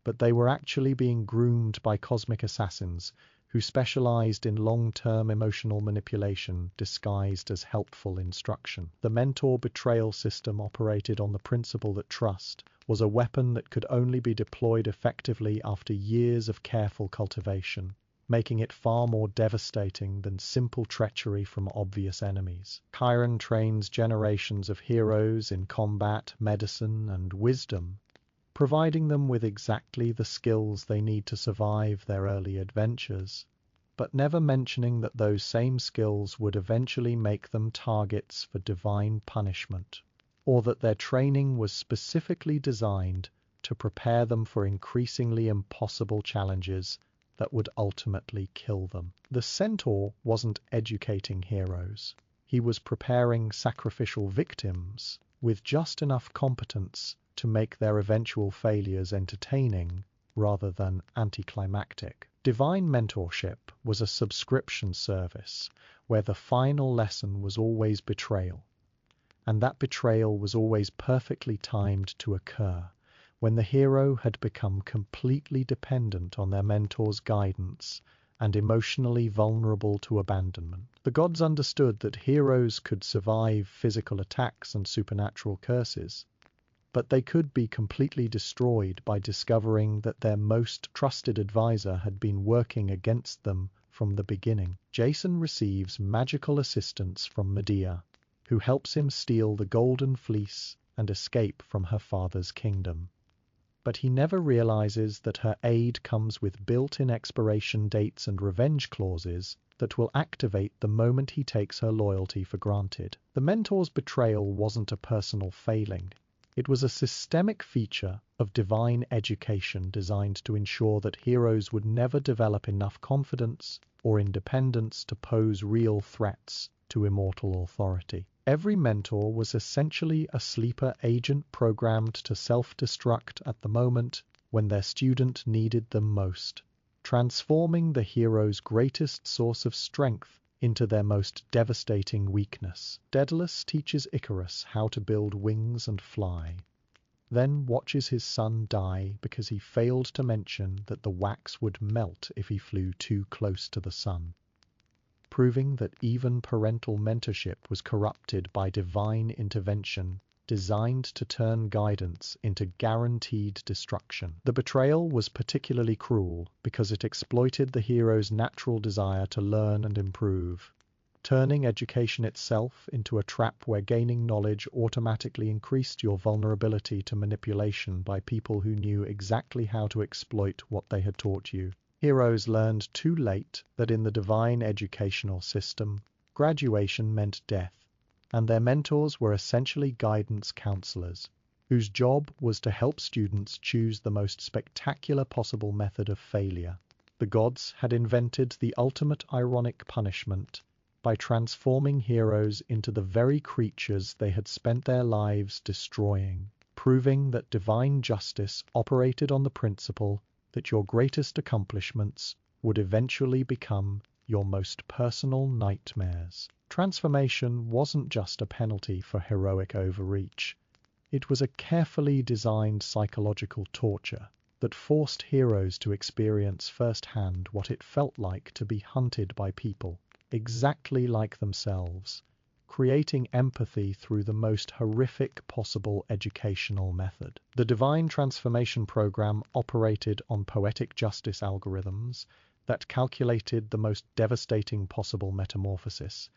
S1: but they were actually being groomed by cosmic assassins who specialized in long-term emotional manipulation disguised as helpful instruction. The mentor betrayal system operated on the principle that trust was a weapon that could only be deployed effectively after years of careful cultivation, making it far more devastating than simple treachery from obvious enemies. Chiron trains generations of heroes in combat, medicine, and wisdom, providing them with exactly the skills they need to survive their early adventures, but never mentioning that those same skills would eventually make them targets for divine punishment, or that their training was specifically designed to prepare them for increasingly impossible challenges that would ultimately kill them. The centaur wasn't educating heroes. He was preparing sacrificial victims with just enough competence to make their eventual failures entertaining rather than anticlimactic. Divine mentorship was a subscription service where the final lesson was always betrayal, and that betrayal was always perfectly timed to occur when the hero had become completely dependent on their mentor's guidance and emotionally vulnerable to abandonment. The gods understood that heroes could survive physical attacks and supernatural curses, but they could be completely destroyed by discovering that their most trusted advisor had been working against them from the beginning. Jason receives magical assistance from Medea, who helps him steal the golden fleece and escape from her father's kingdom. But he never realizes that her aid comes with built-in expiration dates and revenge clauses that will activate the moment he takes her loyalty for granted. The mentor's betrayal wasn't a personal failing. It was a systemic feature of divine education designed to ensure that heroes would never develop enough confidence or independence to pose real threats to immortal authority. Every mentor was essentially a sleeper agent programmed to self-destruct at the moment when their student needed them most, transforming the hero's greatest source of strength into their most devastating weakness. Daedalus teaches Icarus how to build wings and fly, then watches his son die because he failed to mention that the wax would melt if he flew too close to the sun, proving that even parental mentorship was corrupted by divine intervention designed to turn guidance into guaranteed destruction. The betrayal was particularly cruel because it exploited the hero's natural desire to learn and improve, turning education itself into a trap where gaining knowledge automatically increased your vulnerability to manipulation by people who knew exactly how to exploit what they had taught you. Heroes learned too late that in the divine educational system, graduation meant death, and their mentors were essentially guidance counselors, whose job was to help students choose the most spectacular possible method of failure. The gods had invented the ultimate ironic punishment by transforming heroes into the very creatures they had spent their lives destroying, proving that divine justice operated on the principle that your greatest accomplishments would eventually become your most personal nightmares. Transformation wasn't just a penalty for heroic overreach. It was a carefully designed psychological torture that forced heroes to experience firsthand what it felt like to be hunted by people exactly like themselves, creating empathy through the most horrific possible educational method. The Divine Transformation Program operated on poetic justice algorithms that calculated the most devastating possible metamorphosis,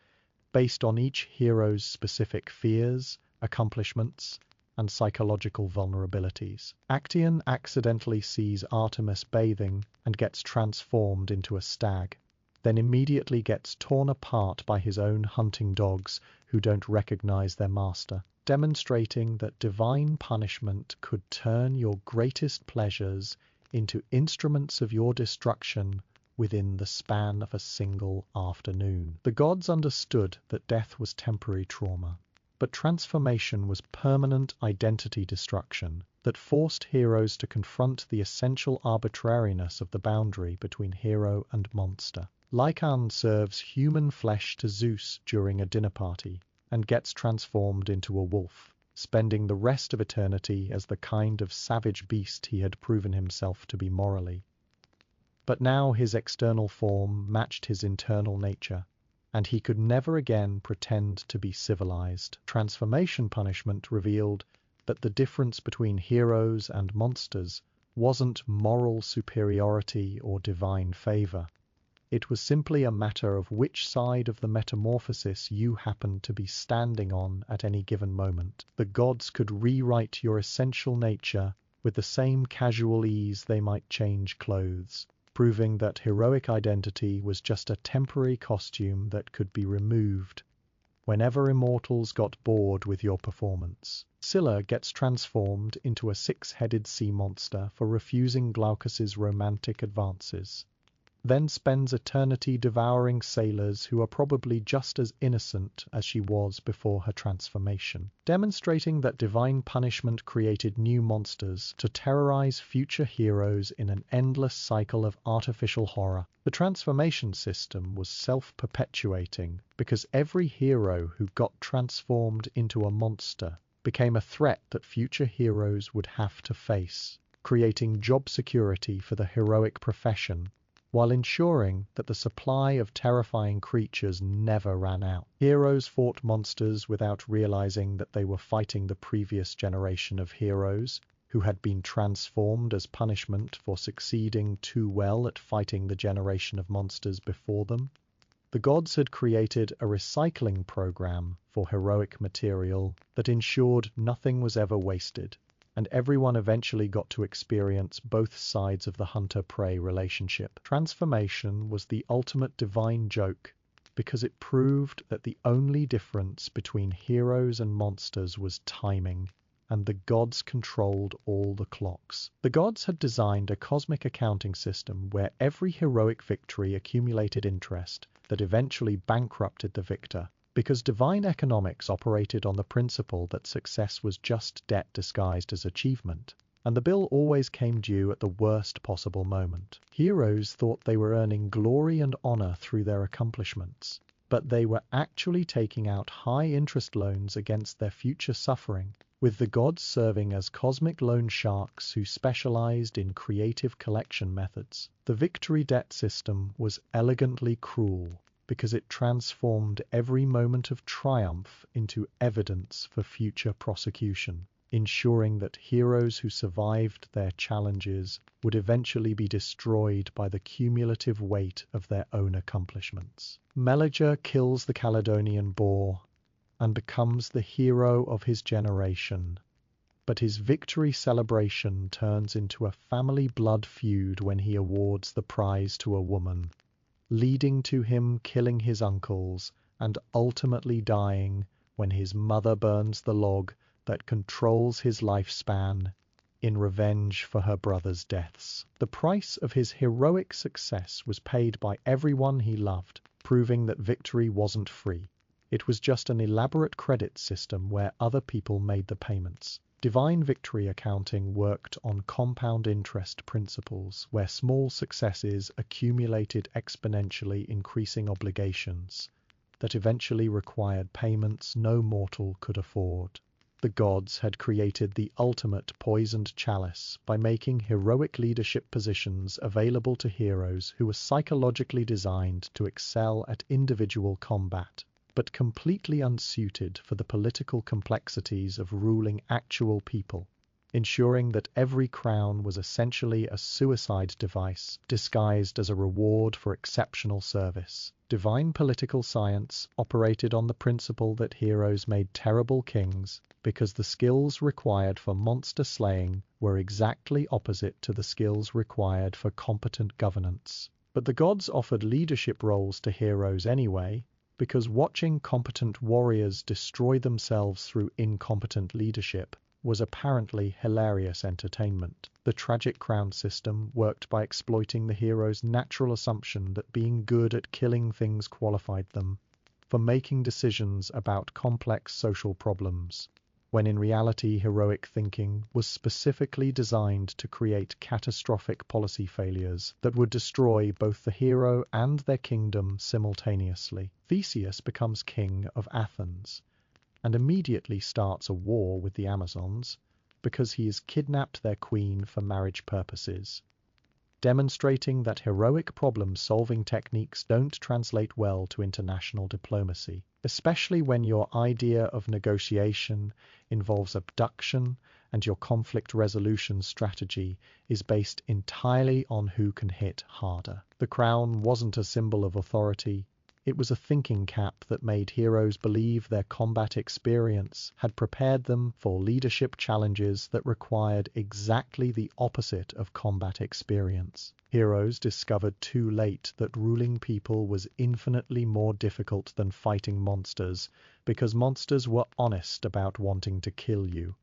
S1: based on each hero's specific fears, accomplishments, and psychological vulnerabilities. Actaeon accidentally sees Artemis bathing and gets transformed into a stag, then immediately gets torn apart by his own hunting dogs who don't recognize their master, demonstrating that divine punishment could turn your greatest pleasures into instruments of your destruction within the span of a single afternoon. The gods understood that death was temporary trauma, but transformation was permanent identity destruction that forced heroes to confront the essential arbitrariness of the boundary between hero and monster. Lycaon serves human flesh to Zeus during a dinner party and gets transformed into a wolf, spending the rest of eternity as the kind of savage beast he had proven himself to be morally. But now his external form matched his internal nature, and he could never again pretend to be civilized. Transformation punishment revealed that the difference between heroes and monsters wasn't moral superiority or divine favor. It was simply a matter of which side of the metamorphosis you happened to be standing on at any given moment. The gods could rewrite your essential nature with the same casual ease they might change clothes, proving that heroic identity was just a temporary costume that could be removed whenever immortals got bored with your performance. Scylla gets transformed into a six-headed sea monster for refusing Glaucus's romantic advances, then spends eternity devouring sailors who are probably just as innocent as she was before her transformation, demonstrating that divine punishment created new monsters to terrorize future heroes in an endless cycle of artificial horror. The transformation system was self-perpetuating because every hero who got transformed into a monster became a threat that future heroes would have to face, creating job security for the heroic profession while ensuring that the supply of terrifying creatures never ran out. Heroes fought monsters without realizing that they were fighting the previous generation of heroes who had been transformed as punishment for succeeding too well at fighting the generation of monsters before them. The gods had created a recycling program for heroic material that ensured nothing was ever wasted, and everyone eventually got to experience both sides of the hunter-prey relationship. Transformation was the ultimate divine joke because it proved that the only difference between heroes and monsters was timing, and the gods controlled all the clocks. The gods had designed a cosmic accounting system where every heroic victory accumulated interest that eventually bankrupted the victor, because divine economics operated on the principle that success was just debt disguised as achievement, and the bill always came due at the worst possible moment. Heroes thought they were earning glory and honor through their accomplishments, but they were actually taking out high-interest loans against their future suffering, with the gods serving as cosmic loan sharks who specialized in creative collection methods. The victory debt system was elegantly cruel, because it transformed every moment of triumph into evidence for future prosecution, ensuring that heroes who survived their challenges would eventually be destroyed by the cumulative weight of their own accomplishments. Meleager kills the Caledonian boar and becomes the hero of his generation, but his victory celebration turns into a family blood feud when he awards the prize to a woman, leading to him killing his uncles and ultimately dying when his mother burns the log that controls his lifespan in revenge for her brother's deaths. The price of his heroic success was paid by everyone he loved, proving that victory wasn't free. It was just an elaborate credit system where other people made the payments. Divine victory accounting worked on compound interest principles, where small successes accumulated exponentially increasing obligations that eventually required payments no mortal could afford. The gods had created the ultimate poisoned chalice by making heroic leadership positions available to heroes who were psychologically designed to excel at individual combat, but completely unsuited for the political complexities of ruling actual people, ensuring that every crown was essentially a suicide device disguised as a reward for exceptional service. Divine political science operated on the principle that heroes made terrible kings because the skills required for monster slaying were exactly opposite to the skills required for competent governance. But the gods offered leadership roles to heroes anyway, because watching competent warriors destroy themselves through incompetent leadership was apparently hilarious entertainment. The tragic crown system worked by exploiting the hero's natural assumption that being good at killing things qualified them for making decisions about complex social problems, when in reality heroic thinking was specifically designed to create catastrophic policy failures that would destroy both the hero and their kingdom simultaneously. Theseus becomes king of Athens and immediately starts a war with the Amazons because he has kidnapped their queen for marriage purposes, demonstrating that heroic problem-solving techniques don't translate well to international diplomacy, especially when your idea of negotiation involves abduction and your conflict resolution strategy is based entirely on who can hit harder. The crown wasn't a symbol of authority. It was a thinking cap that made heroes believe their combat experience had prepared them for leadership challenges that required exactly the opposite of combat experience. Heroes discovered too late that ruling people was infinitely more difficult than fighting monsters, because monsters were honest about wanting to kill you,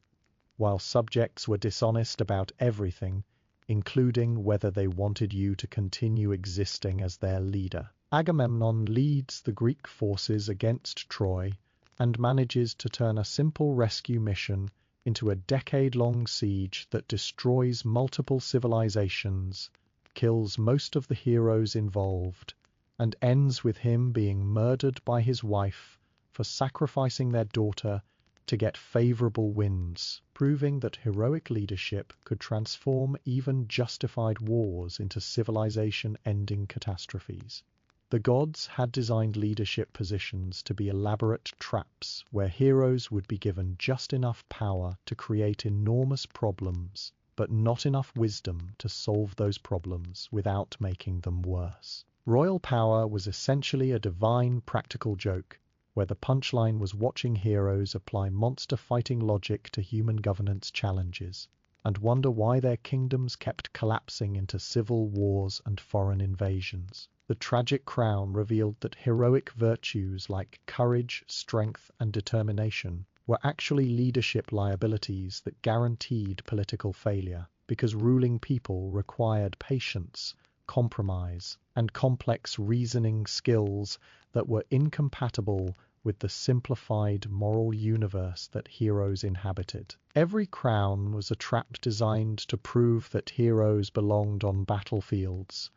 S1: while subjects were dishonest about everything, including whether they wanted you to continue existing as their leader. Agamemnon leads the Greek forces against Troy and manages to turn a simple rescue mission into a decade-long siege that destroys multiple civilizations, kills most of the heroes involved, and ends with him being murdered by his wife for sacrificing their daughter to get favorable winds, proving that heroic leadership could transform even justified wars into civilization-ending catastrophes. The gods had designed leadership positions to be elaborate traps where heroes would be given just enough power to create enormous problems, but not enough wisdom to solve those problems without making them worse. Royal power was essentially a divine practical joke, where the punchline was watching heroes apply monster-fighting logic to human governance challenges, and wonder why their kingdoms kept collapsing into civil wars and foreign invasions. The tragic crown revealed that heroic virtues like courage, strength, and determination were actually leadership liabilities that guaranteed political failure, because ruling people required patience, compromise, and complex reasoning skills that were incompatible with the simplified moral universe that heroes inhabited. Every crown was a trap designed to prove that heroes belonged on battlefields,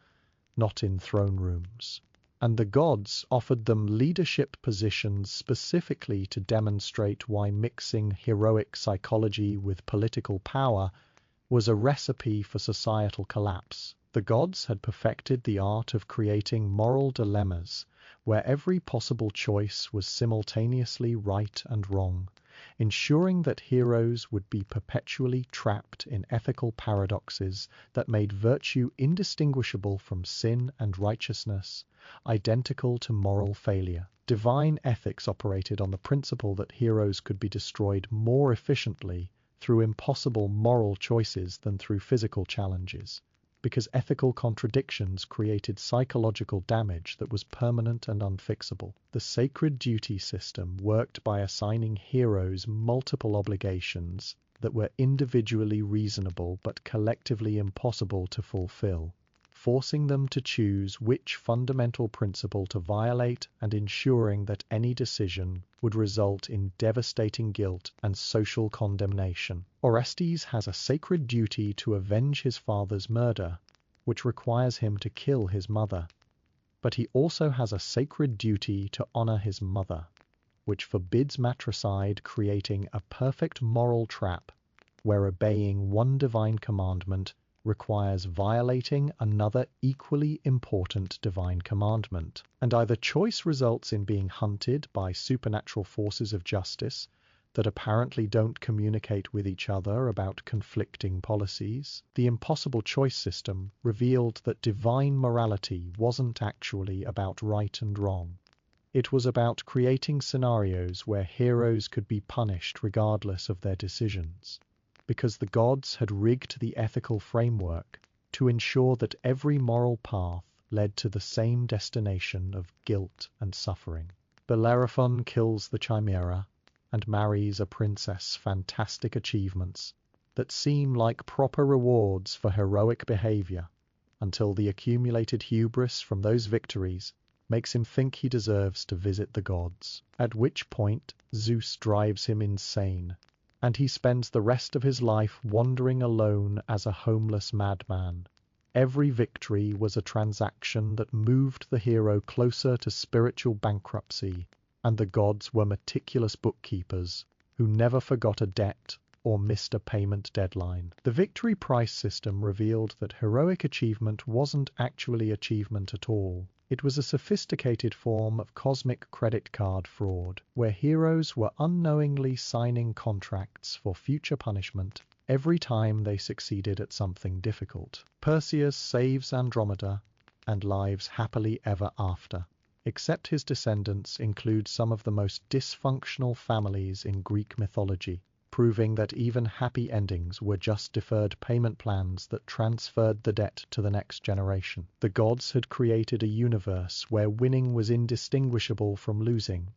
S1: not in throne rooms. And the gods offered them leadership positions specifically to demonstrate why mixing heroic psychology with political power was a recipe for societal collapse. The gods had perfected the art of creating moral dilemmas where every possible choice was simultaneously right and wrong, ensuring that heroes would be perpetually trapped in ethical paradoxes that made virtue indistinguishable from sin and righteousness, identical to moral failure. Divine ethics operated on the principle that heroes could be destroyed more efficiently through impossible moral choices than through physical challenges, because ethical contradictions created psychological damage that was permanent and unfixable. The sacred duty system worked by assigning heroes multiple obligations that were individually reasonable but collectively impossible to fulfill, forcing them to choose which fundamental principle to violate and ensuring that any decision would result in devastating guilt and social condemnation. Orestes has a sacred duty to avenge his father's murder, which requires him to kill his mother. But he also has a sacred duty to honor his mother, which forbids matricide, creating a perfect moral trap where obeying one divine commandment requires violating another equally important divine commandment. And either choice results in being hunted by supernatural forces of justice that apparently don't communicate with each other about conflicting policies. The impossible choice system revealed that divine morality wasn't actually about right and wrong. It was about creating scenarios where heroes could be punished regardless of their decisions, because the gods had rigged the ethical framework to ensure that every moral path led to the same destination of guilt and suffering. Bellerophon kills the Chimera and marries a princess. Fantastic achievements that seem like proper rewards for heroic behavior, until the accumulated hubris from those victories makes him think he deserves to visit the gods, at which point Zeus drives him insane, and he spends the rest of his life wandering alone as a homeless madman. Every victory was a transaction that moved the hero closer to spiritual bankruptcy, and the gods were meticulous bookkeepers who never forgot a debt or missed a payment deadline. The victory price system revealed that heroic achievement wasn't actually achievement at all. It was a sophisticated form of cosmic credit card fraud, where heroes were unknowingly signing contracts for future punishment every time they succeeded at something difficult. Perseus saves Andromeda and lives happily ever after, except his descendants include some of the most dysfunctional families in Greek mythology, proving that even happy endings were just deferred payment plans that transferred the debt to the next generation. The gods had created a universe where winning was indistinguishable from losing,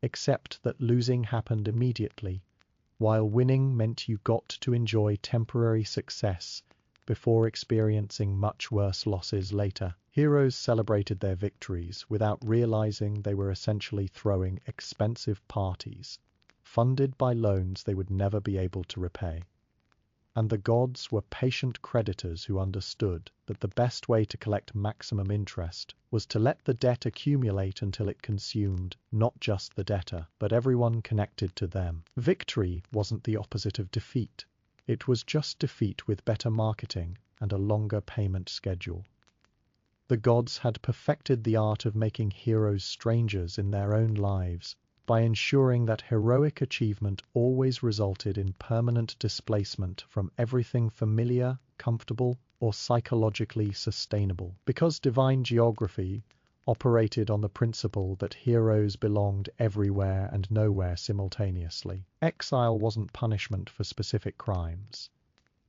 S1: except that losing happened immediately, while winning meant you got to enjoy temporary success before experiencing much worse losses later. Heroes celebrated their victories without realizing they were essentially throwing expensive parties funded by loans they would never be able to repay. And the gods were patient creditors who understood that the best way to collect maximum interest was to let the debt accumulate until it consumed not just the debtor, but everyone connected to them. Victory wasn't the opposite of defeat. It was just defeat with better marketing and a longer payment schedule. The gods had perfected the art of making heroes strangers in their own lives by ensuring that heroic achievement always resulted in permanent displacement from everything familiar, comfortable, or psychologically sustainable. Because divine geography operated on the principle that heroes belonged everywhere and nowhere simultaneously, exile wasn't punishment for specific crimes.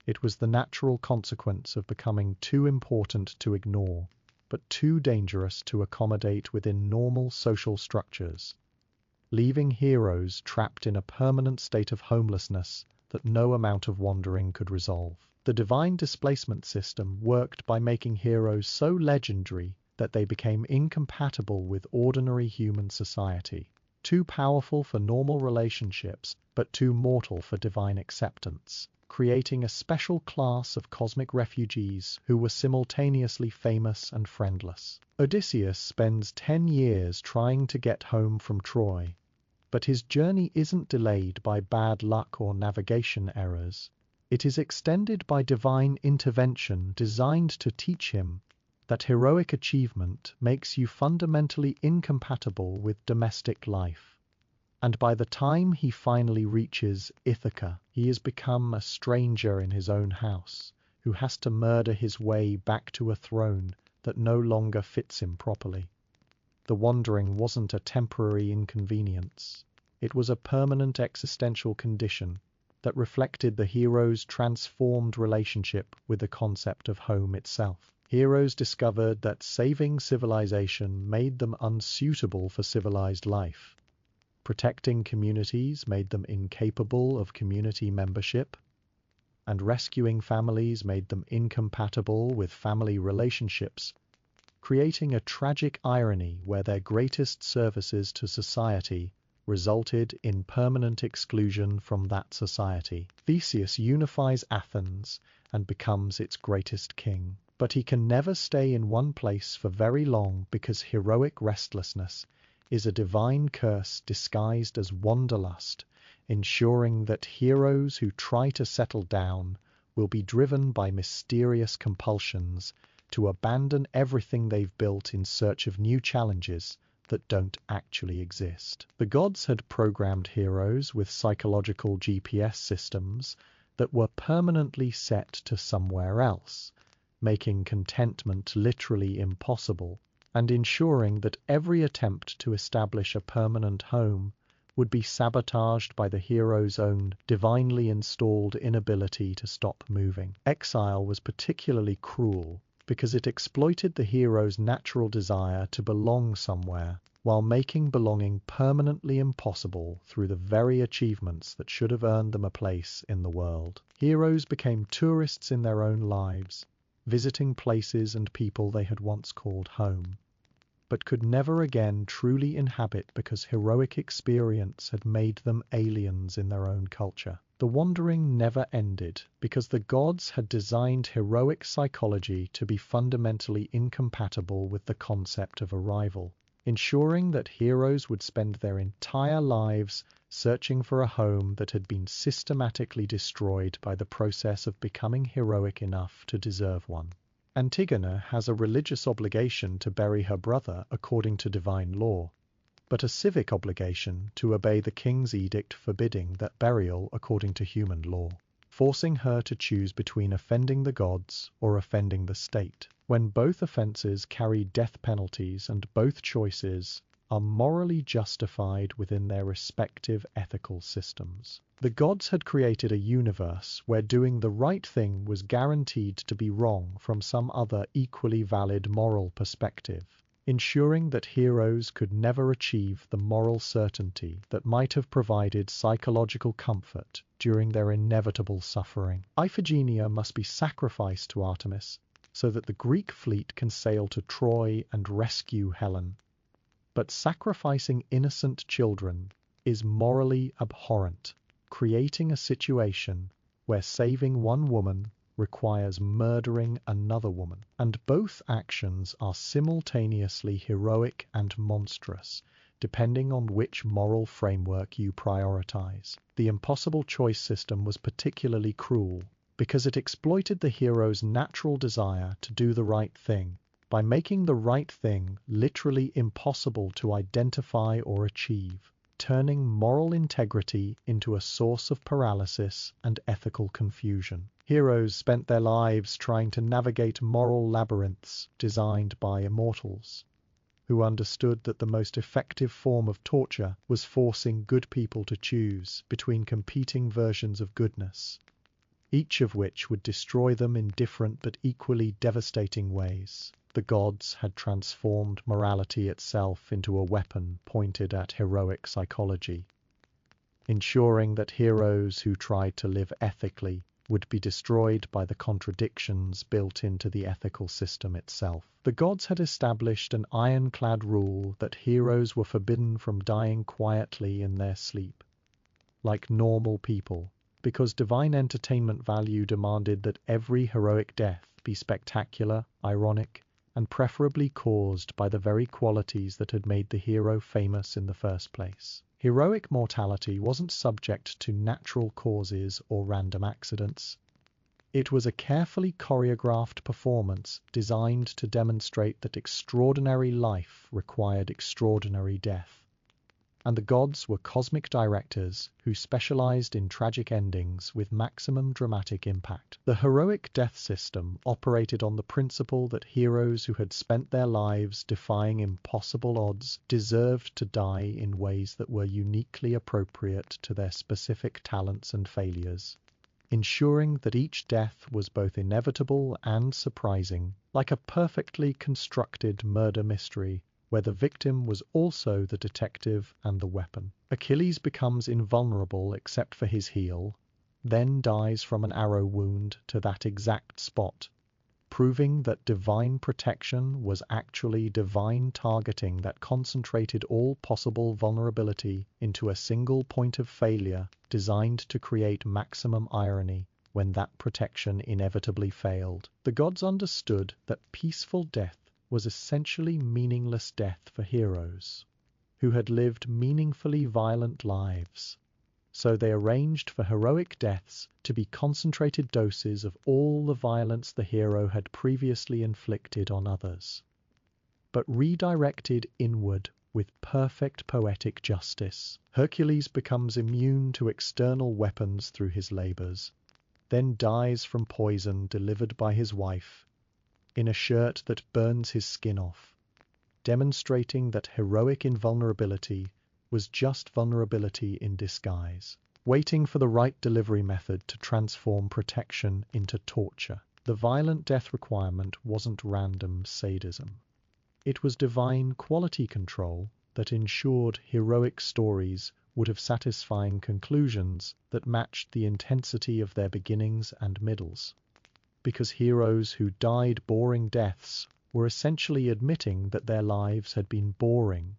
S1: It was the natural consequence of becoming too important to ignore, but too dangerous to accommodate within normal social structures, leaving heroes trapped in a permanent state of homelessness that no amount of wandering could resolve. The divine displacement system worked by making heroes so legendary that they became incompatible with ordinary human society, too powerful for normal relationships, but too mortal for divine acceptance, creating a special class of cosmic refugees who were simultaneously famous and friendless. Odysseus spends 10 years trying to get home from Troy, but his journey isn't delayed by bad luck or navigation errors. It is extended by divine intervention designed to teach him that heroic achievement makes you fundamentally incompatible with domestic life. And by the time he finally reaches Ithaca, he has become a stranger in his own house, who has to murder his way back to a throne that no longer fits him properly. The wandering wasn't a temporary inconvenience. It was a permanent existential condition that reflected the hero's transformed relationship with the concept of home itself. Heroes discovered that saving civilization made them unsuitable for civilized life. Protecting communities made them incapable of community membership, and rescuing families made them incompatible with family relationships, creating a tragic irony where their greatest services to society resulted in permanent exclusion from that society. Theseus unifies Athens and becomes its greatest king, but he can never stay in one place for very long because heroic restlessness is a divine curse disguised as wanderlust, ensuring that heroes who try to settle down will be driven by mysterious compulsions to abandon everything they've built in search of new challenges that don't actually exist. The gods had programmed heroes with psychological GPS systems that were permanently set to somewhere else, making contentment literally impossible, and ensuring that every attempt to establish a permanent home would be sabotaged by the hero's own divinely installed inability to stop moving. Exile was particularly cruel because it exploited the hero's natural desire to belong somewhere, while making belonging permanently impossible through the very achievements that should have earned them a place in the world. Heroes became tourists in their own lives, visiting places and people they had once called home, but could never again truly inhabit because heroic experience had made them aliens in their own culture. The wandering never ended because the gods had designed heroic psychology to be fundamentally incompatible with the concept of arrival, ensuring that heroes would spend their entire lives searching for a home that had been systematically destroyed by the process of becoming heroic enough to deserve one. Antigone has a religious obligation to bury her brother according to divine law, but a civic obligation to obey the king's edict forbidding that burial according to human law, forcing her to choose between offending the gods or offending the state, when both offenses carry death penalties and both choices are morally justified within their respective ethical systems. The gods had created a universe where doing the right thing was guaranteed to be wrong from some other equally valid moral perspective, ensuring that heroes could never achieve the moral certainty that might have provided psychological comfort during their inevitable suffering. Iphigenia must be sacrificed to Artemis so that the Greek fleet can sail to Troy and rescue Helen. But sacrificing innocent children is morally abhorrent, creating a situation where saving one woman requires murdering another woman, and both actions are simultaneously heroic and monstrous, depending on which moral framework you prioritize. The impossible choice system was particularly cruel because it exploited the hero's natural desire to do the right thing by making the right thing literally impossible to identify or achieve, turning moral integrity into a source of paralysis and ethical confusion. Heroes spent their lives trying to navigate moral labyrinths designed by immortals, who understood that the most effective form of torture was forcing good people to choose between competing versions of goodness, each of which would destroy them in different but equally devastating ways. The gods had transformed morality itself into a weapon pointed at heroic psychology, ensuring that heroes who tried to live ethically would be destroyed by the contradictions built into the ethical system itself. The gods had established an ironclad rule that heroes were forbidden from dying quietly in their sleep, like normal people, because divine entertainment value demanded that every heroic death be spectacular, ironic, and preferably caused by the very qualities that had made the hero famous in the first place. Heroic mortality wasn't subject to natural causes or random accidents. It was a carefully choreographed performance designed to demonstrate that extraordinary life required extraordinary death. And the gods were cosmic directors who specialized in tragic endings with maximum dramatic impact. The heroic death system operated on the principle that heroes who had spent their lives defying impossible odds deserved to die in ways that were uniquely appropriate to their specific talents and failures, ensuring that each death was both inevitable and surprising, like a perfectly constructed murder mystery where the victim was also the detective and the weapon. Achilles becomes invulnerable except for his heel, then dies from an arrow wound to that exact spot, proving that divine protection was actually divine targeting that concentrated all possible vulnerability into a single point of failure designed to create maximum irony when that protection inevitably failed. The gods understood that peaceful death was essentially meaningless death for heroes who had lived meaningfully violent lives, so they arranged for heroic deaths to be concentrated doses of all the violence the hero had previously inflicted on others, but redirected inward with perfect poetic justice. Hercules becomes immune to external weapons through his labors, then dies from poison delivered by his wife, in a shirt that burns his skin off, demonstrating that heroic invulnerability was just vulnerability in disguise, waiting for the right delivery method to transform protection into torture. The violent death requirement wasn't random sadism. It was divine quality control that ensured heroic stories would have satisfying conclusions that matched the intensity of their beginnings and middles. Because heroes who died boring deaths were essentially admitting that their lives had been boring,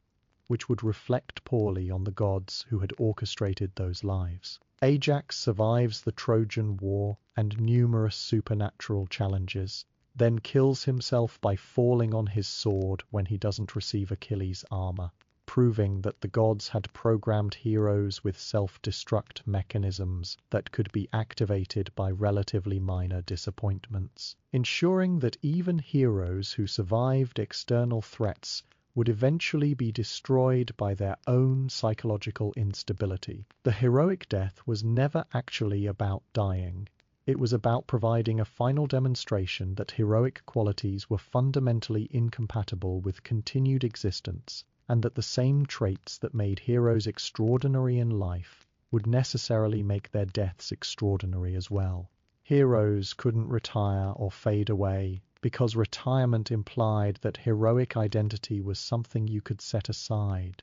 S1: which would reflect poorly on the gods who had orchestrated those lives. Ajax survives the Trojan War and numerous supernatural challenges, then kills himself by falling on his sword when he doesn't receive Achilles' armor, proving that the gods had programmed heroes with self-destruct mechanisms that could be activated by relatively minor disappointments, ensuring that even heroes who survived external threats would eventually be destroyed by their own psychological instability. The heroic death was never actually about dying. It was about providing a final demonstration that heroic qualities were fundamentally incompatible with continued existence, and that the same traits that made heroes extraordinary in life would necessarily make their deaths extraordinary as well. Heroes couldn't retire or fade away, because retirement implied that heroic identity was something you could set aside,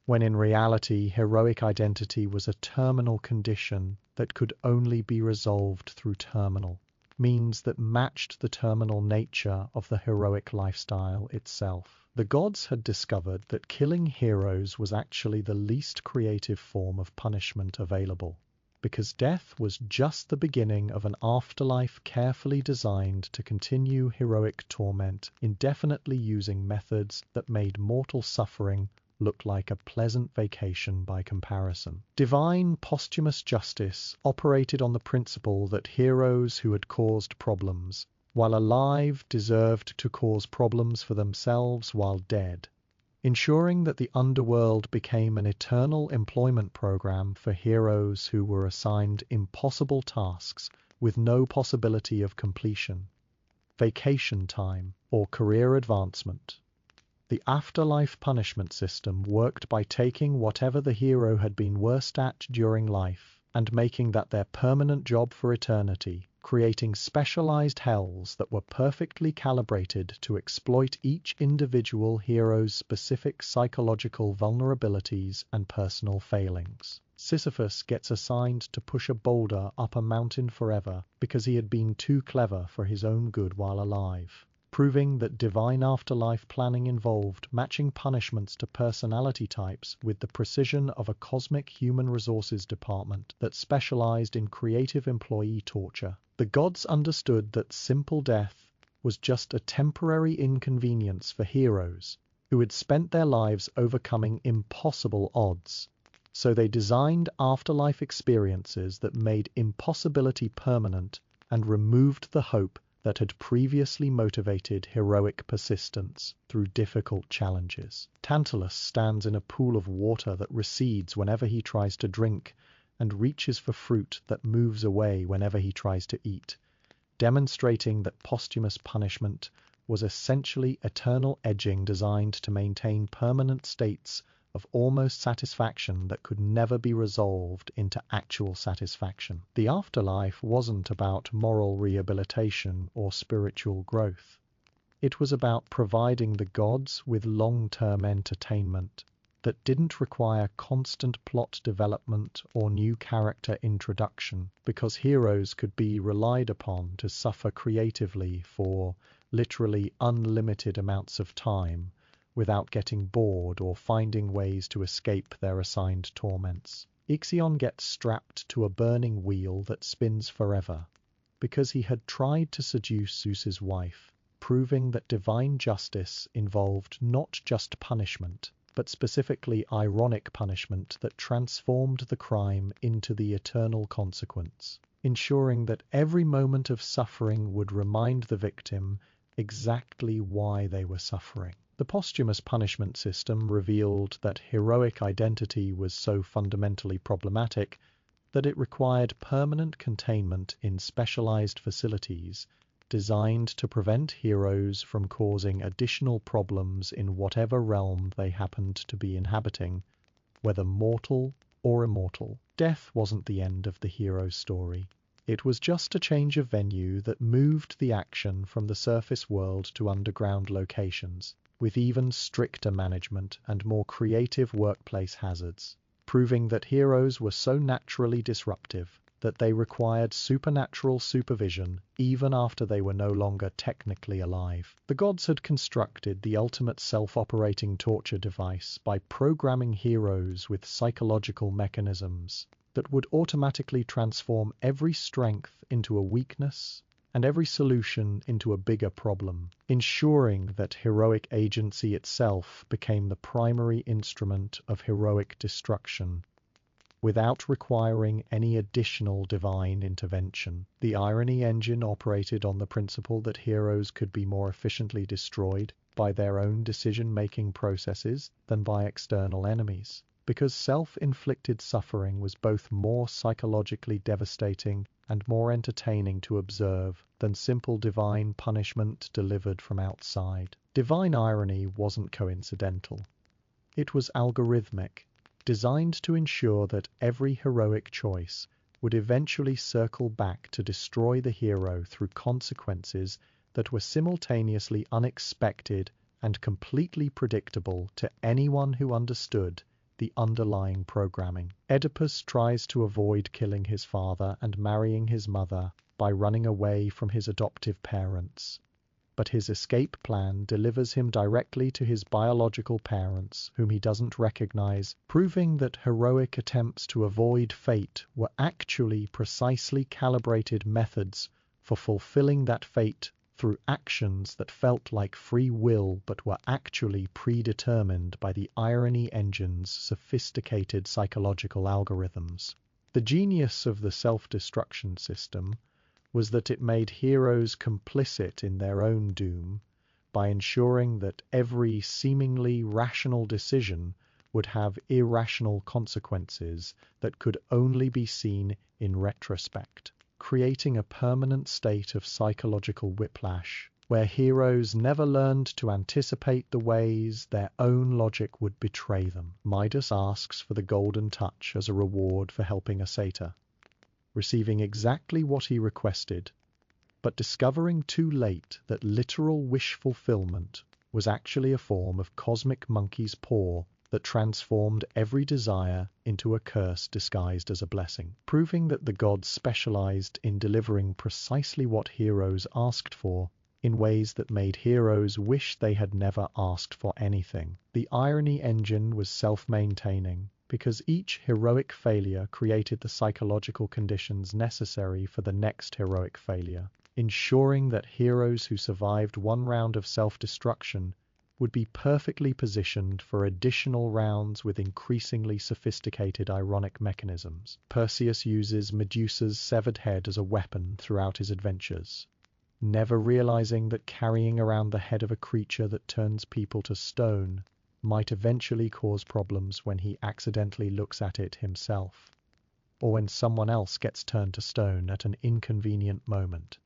S1: when in reality heroic identity was a terminal condition that could only be resolved through terminal means that matched the terminal nature of the heroic lifestyle itself. The gods had discovered that killing heroes was actually the least creative form of punishment available, because death was just the beginning of an afterlife carefully designed to continue heroic torment indefinitely using methods that made mortal suffering look like a pleasant vacation by comparison. Divine posthumous justice operated on the principle that heroes who had caused problems while alive deserved to cause problems for themselves while dead, ensuring that the underworld became an eternal employment program for heroes who were assigned impossible tasks with no possibility of completion, vacation time, or career advancement. The afterlife punishment system worked by taking whatever the hero had been worst at during life and making that their permanent job for eternity, creating specialized hells that were perfectly calibrated to exploit each individual hero's specific psychological vulnerabilities and personal failings. Sisyphus gets assigned to push a boulder up a mountain forever because he had been too clever for his own good while alive, proving that divine afterlife planning involved matching punishments to personality types with the precision of a cosmic human resources department that specialized in creative employee torture. The gods understood that simple death was just a temporary inconvenience for heroes who had spent their lives overcoming impossible odds, so they designed afterlife experiences that made impossibility permanent and removed the hope that had previously motivated heroic persistence through difficult challenges. Tantalus stands in a pool of water that recedes whenever he tries to drink and reaches for fruit that moves away whenever he tries to eat, demonstrating that posthumous punishment was essentially eternal edging designed to maintain permanent states of almost satisfaction that could never be resolved into actual satisfaction. The afterlife wasn't about moral rehabilitation or spiritual growth. It was about providing the gods with long-term entertainment that didn't require constant plot development or new character introduction, because heroes could be relied upon to suffer creatively for literally unlimited amounts of time without getting bored or finding ways to escape their assigned torments. Ixion gets strapped to a burning wheel that spins forever because he had tried to seduce Zeus's wife, proving that divine justice involved not just punishment, but specifically ironic punishment that transformed the crime into the eternal consequence, ensuring that every moment of suffering would remind the victim exactly why they were suffering. The posthumous punishment system revealed that heroic identity was so fundamentally problematic that it required permanent containment in specialized facilities designed to prevent heroes from causing additional problems in whatever realm they happened to be inhabiting, whether mortal or immortal. Death wasn't the end of the hero's story. It was just a change of venue that moved the action from the surface world to underground locations, with even stricter management and more creative workplace hazards, proving that heroes were so naturally disruptive that they required supernatural supervision even after they were no longer technically alive. The gods had constructed the ultimate self-operating torture device by programming heroes with psychological mechanisms that would automatically transform every strength into a weakness and every solution into a bigger problem, ensuring that heroic agency itself became the primary instrument of heroic destruction, without requiring any additional divine intervention. The irony engine operated on the principle that heroes could be more efficiently destroyed by their own decision-making processes than by external enemies, because self-inflicted suffering was both more psychologically devastating and more entertaining to observe than simple divine punishment delivered from outside. Divine irony wasn't coincidental. It was algorithmic, designed to ensure that every heroic choice would eventually circle back to destroy the hero through consequences that were simultaneously unexpected and completely predictable to anyone who understood the underlying programming. Oedipus tries to avoid killing his father and marrying his mother by running away from his adoptive parents, but his escape plan delivers him directly to his biological parents, whom he doesn't recognize, proving that heroic attempts to avoid fate were actually precisely calibrated methods for fulfilling that fate through actions that felt like free will but were actually predetermined by the irony engine's sophisticated psychological algorithms. The genius of the self-destruction system was that it made heroes complicit in their own doom by ensuring that every seemingly rational decision would have irrational consequences that could only be seen in retrospect, creating a permanent state of psychological whiplash where heroes never learned to anticipate the ways their own logic would betray them. Midas asks for the golden touch as a reward for helping a satyr, receiving exactly what he requested, but discovering too late that literal wish fulfillment was actually a form of cosmic monkey's paw that transformed every desire into a curse disguised as a blessing, proving that the gods specialized in delivering precisely what heroes asked for in ways that made heroes wish they had never asked for anything. The irony engine was self-maintaining, because each heroic failure created the psychological conditions necessary for the next heroic failure, ensuring that heroes who survived one round of self-destruction would be perfectly positioned for additional rounds with increasingly sophisticated ironic mechanisms. Perseus uses Medusa's severed head as a weapon throughout his adventures, never realizing that carrying around the head of a creature that turns people to stone might eventually cause problems when he accidentally looks at it himself, or when someone else gets turned to stone at an inconvenient moment,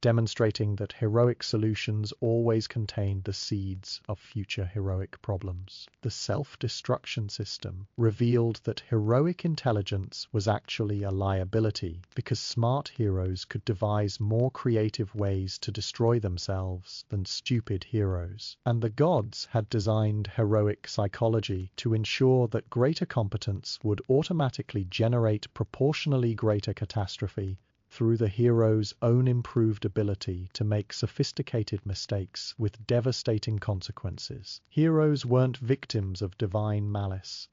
S1: demonstrating that heroic solutions always contained the seeds of future heroic problems. The self-destruction system revealed that heroic intelligence was actually a liability, because smart heroes could devise more creative ways to destroy themselves than stupid heroes. And the gods had designed heroic psychology to ensure that greater competence would automatically generate proportionally greater catastrophe through the hero's own improved ability to make sophisticated mistakes with devastating consequences. Heroes weren't victims of divine malice.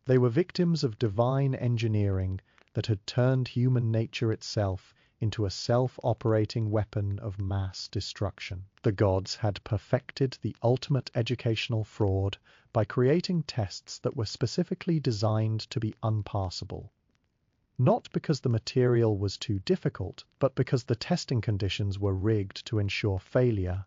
S1: They were victims of divine engineering that had turned human nature itself into a self-operating weapon of mass destruction. The gods had perfected the ultimate educational fraud by creating tests that were specifically designed to be unpassable. Not because the material was too difficult, but because the testing conditions were rigged to ensure failure,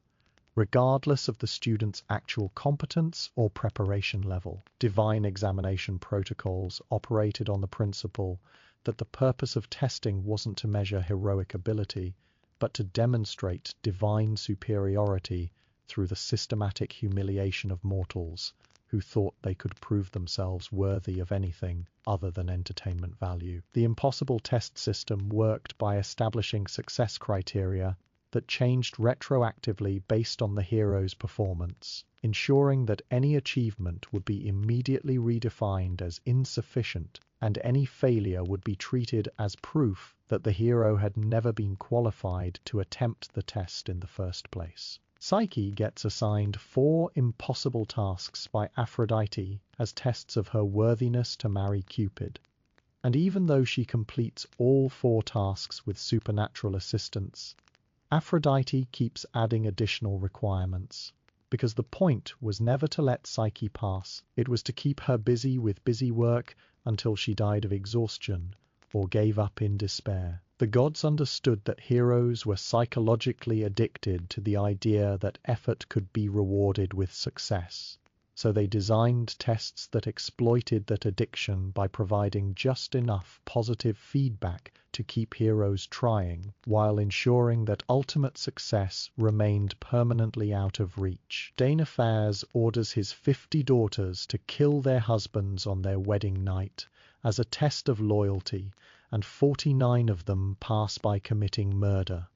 S1: regardless of the student's actual competence or preparation level. Divine examination protocols operated on the principle that the purpose of testing wasn't to measure heroic ability, but to demonstrate divine superiority through the systematic humiliation of mortals who thought they could prove themselves worthy of anything other than entertainment value. The impossible test system worked by establishing success criteria that changed retroactively based on the hero's performance, ensuring that any achievement would be immediately redefined as insufficient and any failure would be treated as proof that the hero had never been qualified to attempt the test in the first place. Psyche gets assigned 4 impossible tasks by Aphrodite as tests of her worthiness to marry Cupid. And even though she completes all 4 tasks with supernatural assistance, Aphrodite keeps adding additional requirements, because the point was never to let Psyche pass. It was to keep her busy with busy work until she died of exhaustion or gave up in despair. The gods understood that heroes were psychologically addicted to the idea that effort could be rewarded with success. So they designed tests that exploited that addiction by providing just enough positive feedback to keep heroes trying, while ensuring that ultimate success remained permanently out of reach. Deinophas orders his 50 daughters to kill their husbands on their wedding night as a test of loyalty, and 49 of them pass by committing murder.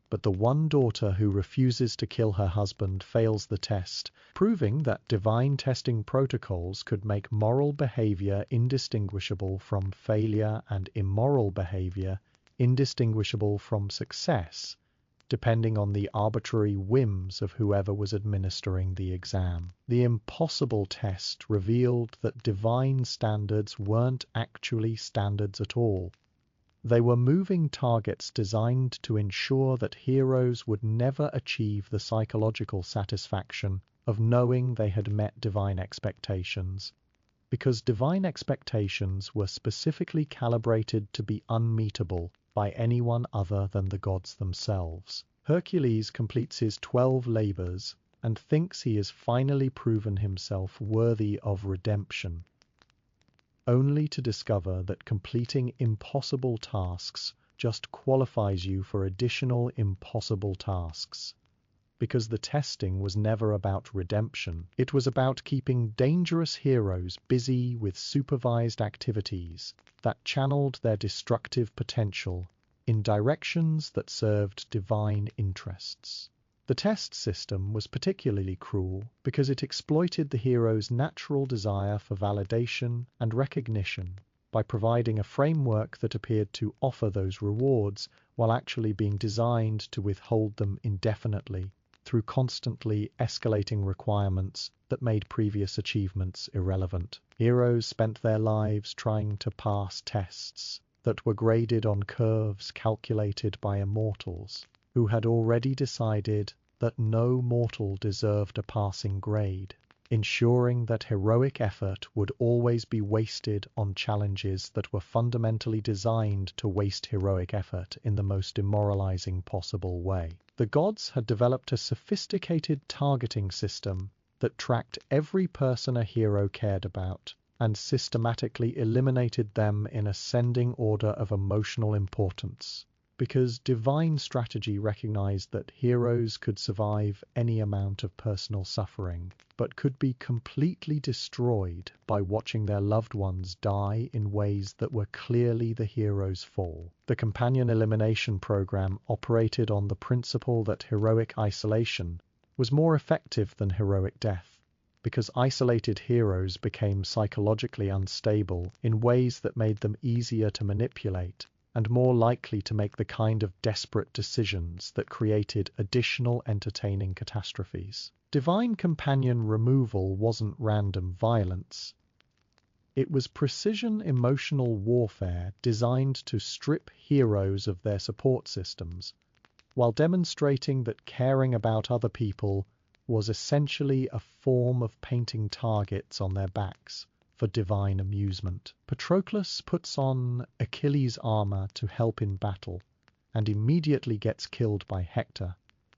S1: But the one daughter who refuses to kill her husband fails the test, proving that divine testing protocols could make moral behavior indistinguishable from failure and immoral behavior indistinguishable from success, depending on the arbitrary whims of whoever was administering the exam. The impossible test revealed that divine standards weren't actually standards at all. They were moving targets designed to ensure that heroes would never achieve the psychological satisfaction of knowing they had met divine expectations, because divine expectations were specifically calibrated to be unmeetable by anyone other than the gods themselves. Hercules completes his 12 labors and thinks he has finally proven himself worthy of redemption, only to discover that completing impossible tasks just qualifies you for additional impossible tasks. Because the testing was never about redemption, it was about keeping dangerous heroes busy with supervised activities that channeled their destructive potential in directions that served divine interests. The test system was particularly cruel because it exploited the hero's natural desire for validation and recognition by providing a framework that appeared to offer those rewards while actually being designed to withhold them indefinitely through constantly escalating requirements that made previous achievements irrelevant. Heroes spent their lives trying to pass tests that were graded on curves calculated by immortals who had already decided that no mortal deserved a passing grade, ensuring that heroic effort would always be wasted on challenges that were fundamentally designed to waste heroic effort in the most demoralizing possible way. The gods had developed a sophisticated targeting system that tracked every person a hero cared about and systematically eliminated them in ascending order of emotional importance, because divine strategy recognized that heroes could survive any amount of personal suffering, but could be completely destroyed by watching their loved ones die in ways that were clearly the hero's fall. The companion elimination program operated on the principle that heroic isolation was more effective than heroic death, because isolated heroes became psychologically unstable in ways that made them easier to manipulate and more likely to make the kind of desperate decisions that created additional entertaining catastrophes. Divine companion removal wasn't random violence. It was precision emotional warfare designed to strip heroes of their support systems, while demonstrating that caring about other people was essentially a form of painting targets on their backs for divine amusement. Patroclus puts on Achilles' armor to help in battle, and immediately gets killed by Hector,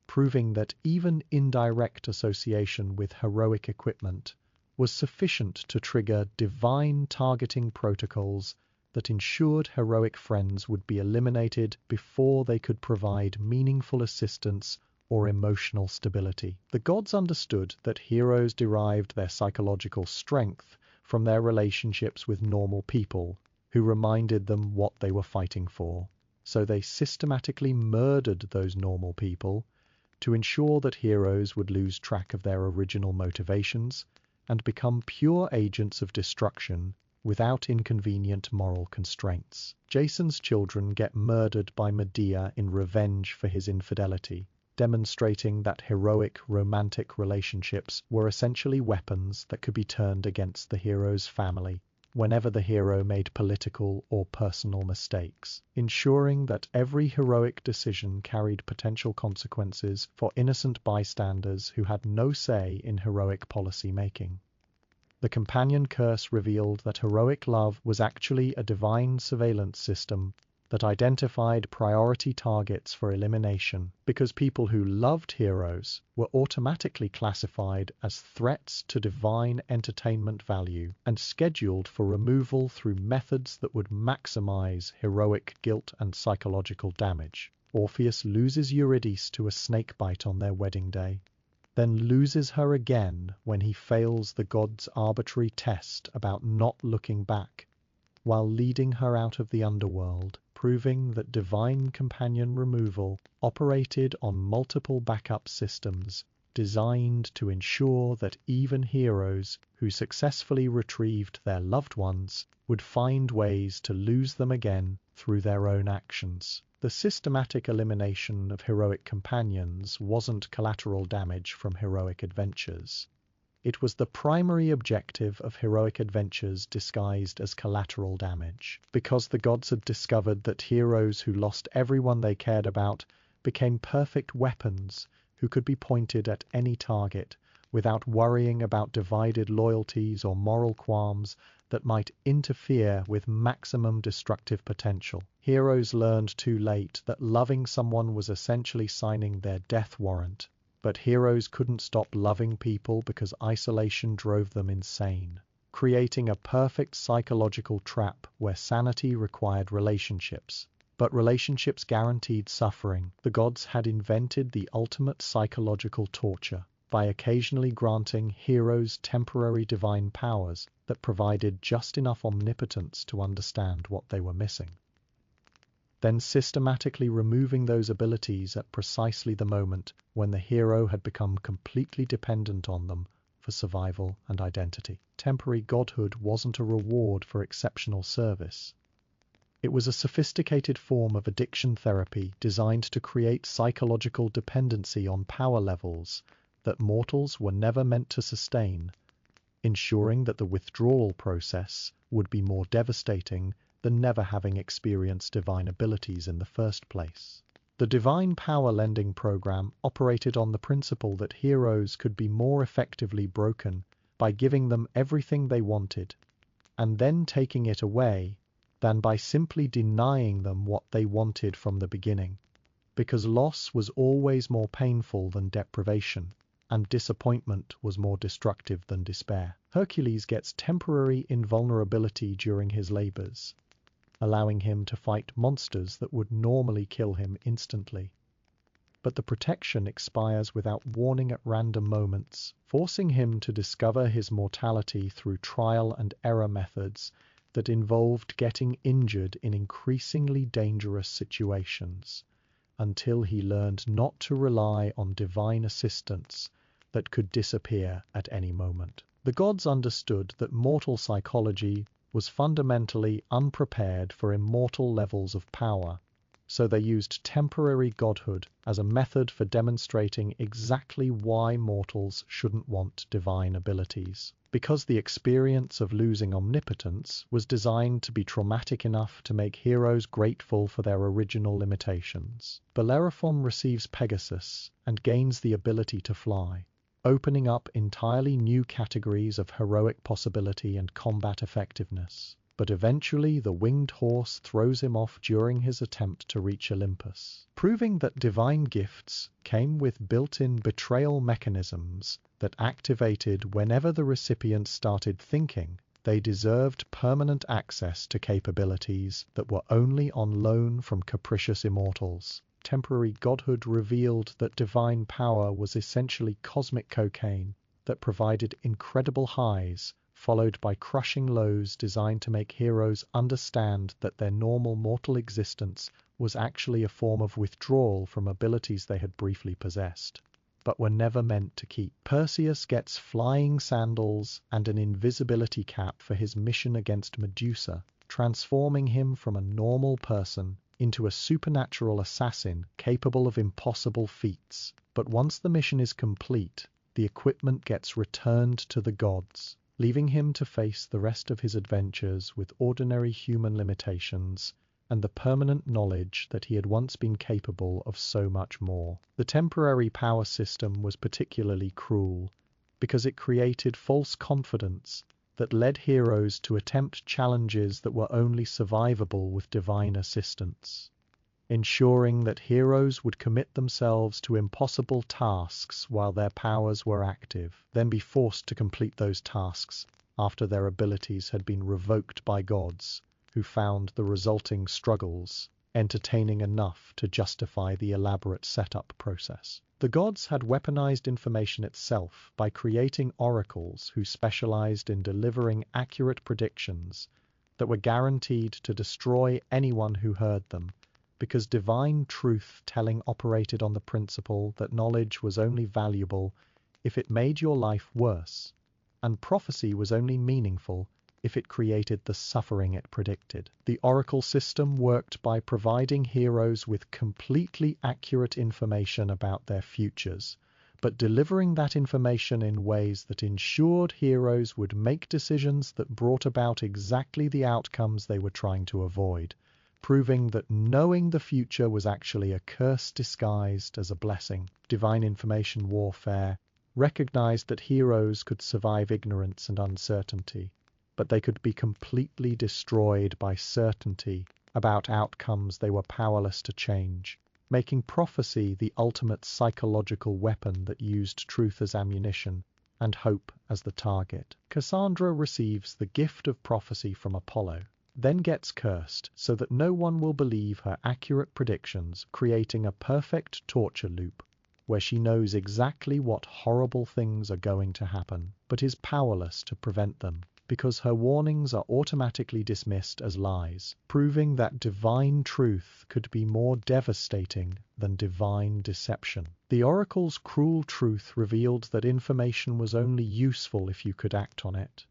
S1: proving that even indirect association with heroic equipment was sufficient to trigger divine targeting protocols that ensured heroic friends would be eliminated before they could provide meaningful assistance or emotional stability. The gods understood that heroes derived their psychological strength from their relationships with normal people who reminded them what they were fighting for. So they systematically murdered those normal people to ensure that heroes would lose track of their original motivations and become pure agents of destruction without inconvenient moral constraints. Jason's children get murdered by Medea in revenge for his infidelity, demonstrating that heroic romantic relationships were essentially weapons that could be turned against the hero's family whenever the hero made political or personal mistakes, ensuring that every heroic decision carried potential consequences for innocent bystanders who had no say in heroic policy making. The companion curse revealed that heroic love was actually a divine surveillance system that identified priority targets for elimination, because people who loved heroes were automatically classified as threats to divine entertainment value and scheduled for removal through methods that would maximize heroic guilt and psychological damage. Orpheus loses Eurydice to a snakebite on their wedding day, then loses her again when he fails the god's arbitrary test about not looking back, while leading her out of the underworld, proving that divine companion removal operated on multiple backup systems designed to ensure that even heroes who successfully retrieved their loved ones would find ways to lose them again through their own actions. The systematic elimination of heroic companions wasn't collateral damage from heroic adventures. It was the primary objective of heroic adventures disguised as collateral damage, because the gods had discovered that heroes who lost everyone they cared about became perfect weapons who could be pointed at any target without worrying about divided loyalties or moral qualms that might interfere with maximum destructive potential. Heroes learned too late that loving someone was essentially signing their death warrant, but heroes couldn't stop loving people because isolation drove them insane, creating a perfect psychological trap where sanity required relationships, but relationships guaranteed suffering. The gods had invented the ultimate psychological torture by occasionally granting heroes temporary divine powers that provided just enough omnipotence to understand what they were missing, then systematically removing those abilities at precisely the moment when the hero had become completely dependent on them for survival and identity. Temporary godhood wasn't a reward for exceptional service. It was a sophisticated form of addiction therapy designed to create psychological dependency on power levels that mortals were never meant to sustain, ensuring that the withdrawal process would be more devastating than never having experienced divine abilities in the first place. The divine power lending program operated on the principle that heroes could be more effectively broken by giving them everything they wanted and then taking it away than by simply denying them what they wanted from the beginning, because loss was always more painful than deprivation, and disappointment was more destructive than despair. Hercules gets temporary invulnerability during his labors, allowing him to fight monsters that would normally kill him instantly. But the protection expires without warning at random moments, forcing him to discover his mortality through trial and error methods that involved getting injured in increasingly dangerous situations, until he learned not to rely on divine assistance that could disappear at any moment. The gods understood that mortal psychology was fundamentally unprepared for immortal levels of power, so they used temporary godhood as a method for demonstrating exactly why mortals shouldn't want divine abilities. Because the experience of losing omnipotence was designed to be traumatic enough to make heroes grateful for their original limitations. Bellerophon receives Pegasus and gains the ability to fly, opening up entirely new categories of heroic possibility and combat effectiveness. But eventually the winged horse throws him off during his attempt to reach Olympus, proving that divine gifts came with built-in betrayal mechanisms that activated whenever the recipient started thinking they deserved permanent access to capabilities that were only on loan from capricious immortals. temporary godhood revealed that divine power was essentially cosmic cocaine that provided incredible highs, followed by crushing lows designed to make heroes understand that their normal mortal existence was actually a form of withdrawal from abilities they had briefly possessed, but were never meant to keep. Perseus gets flying sandals and an invisibility cap for his mission against Medusa, transforming him from a normal person into a supernatural assassin capable of impossible feats. But once the mission is complete, the equipment gets returned to the gods, leaving him to face the rest of his adventures with ordinary human limitations and the permanent knowledge that he had once been capable of so much more. The temporary power system was particularly cruel because it created false confidence that led heroes to attempt challenges that were only survivable with divine assistance, ensuring that heroes would commit themselves to impossible tasks while their powers were active, then be forced to complete those tasks after their abilities had been revoked by gods, who found the resulting struggles entertaining enough to justify the elaborate setup process. The gods had weaponized information itself by creating oracles who specialized in delivering accurate predictions that were guaranteed to destroy anyone who heard them, because divine truth-telling operated on the principle that knowledge was only valuable if it made your life worse, and prophecy was only meaningful if it created the suffering it predicted. The oracle system worked by providing heroes with completely accurate information about their futures, but delivering that information in ways that ensured heroes would make decisions that brought about exactly the outcomes they were trying to avoid, proving that knowing the future was actually a curse disguised as a blessing. Divine information warfare recognized that heroes could survive ignorance and uncertainty, but they could be completely destroyed by certainty about outcomes they were powerless to change, making prophecy the ultimate psychological weapon that used truth as ammunition and hope as the target. Cassandra receives the gift of prophecy from Apollo, then gets cursed so that no one will believe her accurate predictions, creating a perfect torture loop where she knows exactly what horrible things are going to happen, but is powerless to prevent them, because her warnings are automatically dismissed as lies, proving that divine truth could be more devastating than divine deception. The oracle's cruel truth revealed that information was only useful if you could act on it,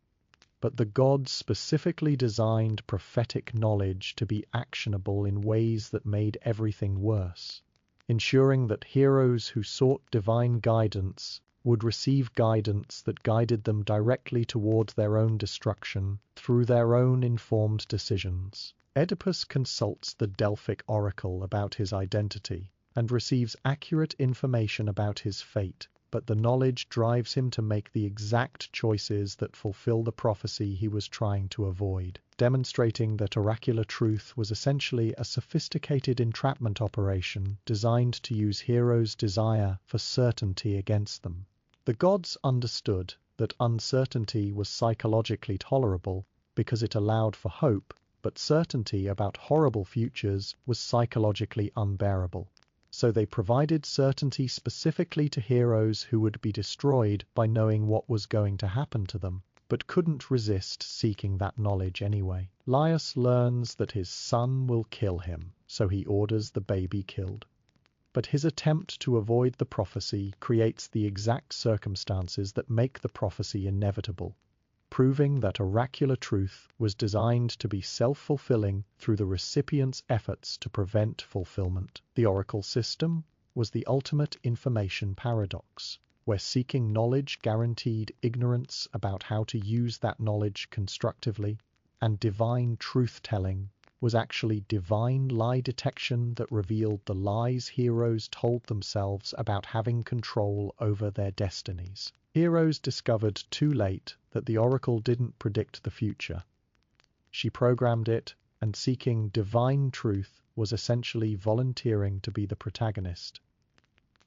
S1: but the gods specifically designed prophetic knowledge to be actionable in ways that made everything worse, ensuring that heroes who sought divine guidance would receive guidance that guided them directly toward their own destruction through their own informed decisions. Oedipus consults the Delphic oracle about his identity and receives accurate information about his fate, but the knowledge drives him to make the exact choices that fulfill the prophecy he was trying to avoid, demonstrating that oracular truth was essentially a sophisticated entrapment operation designed to use heroes' desire for certainty against them. The gods understood that uncertainty was psychologically tolerable because it allowed for hope, but certainty about horrible futures was psychologically unbearable. So they provided certainty specifically to heroes who would be destroyed by knowing what was going to happen to them, but couldn't resist seeking that knowledge anyway. Laius learns that his son will kill him, so he orders the baby killed. But his attempt to avoid the prophecy creates the exact circumstances that make the prophecy inevitable, proving that oracular truth was designed to be self-fulfilling through the recipient's efforts to prevent fulfillment. The oracle system was the ultimate information paradox, where seeking knowledge guaranteed ignorance about how to use that knowledge constructively, and divine truth-telling was actually divine lie detection that revealed the lies heroes told themselves about having control over their destinies. Heroes discovered too late that the oracle didn't predict the future. She programmed it, and seeking divine truth was essentially volunteering to be the protagonist.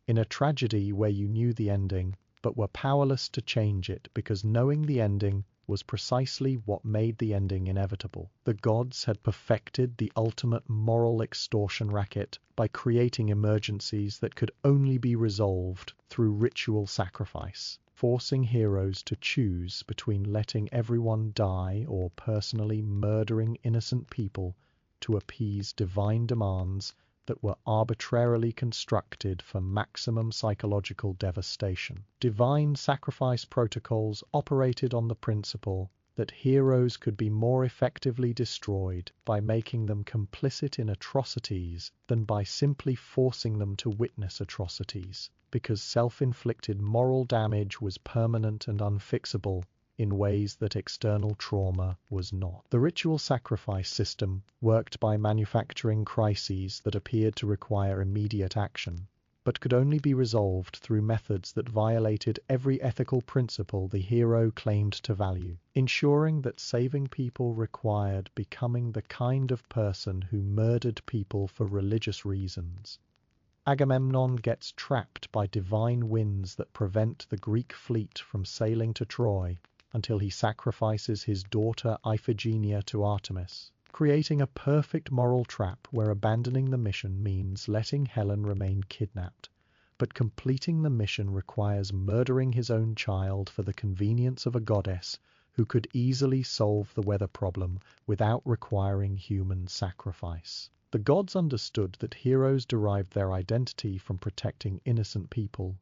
S1: In a tragedy where you knew the ending, but were powerless to change it because knowing the ending was precisely what made the ending inevitable. The gods had perfected the ultimate moral extortion racket by creating emergencies that could only be resolved through ritual sacrifice, forcing heroes to choose between letting everyone die or personally murdering innocent people to appease divine demands that were arbitrarily constructed for maximum psychological devastation. Divine sacrifice protocols operated on the principle that heroes could be more effectively destroyed by making them complicit in atrocities than by simply forcing them to witness atrocities, because self-inflicted moral damage was permanent and unfixable in ways that external trauma was not. The ritual sacrifice system worked by manufacturing crises that appeared to require immediate action, but could only be resolved through methods that violated every ethical principle the hero claimed to value, ensuring that saving people required becoming the kind of person who murdered people for religious reasons. Agamemnon gets trapped by divine winds that prevent the Greek fleet from sailing to Troy until he sacrifices his daughter Iphigenia to Artemis, creating a perfect moral trap where abandoning the mission means letting Helen remain kidnapped, but completing the mission requires murdering his own child for the convenience of a goddess who could easily solve the weather problem without requiring human sacrifice. The gods understood that heroes derived their identity from protecting innocent people,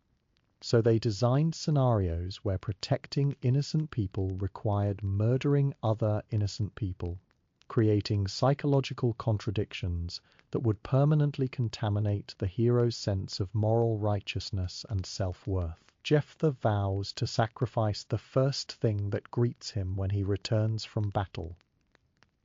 S1: so they designed scenarios where protecting innocent people required murdering other innocent people, creating psychological contradictions that would permanently contaminate the hero's sense of moral righteousness and self-worth. Jephthah vows to sacrifice the first thing that greets him when he returns from battle.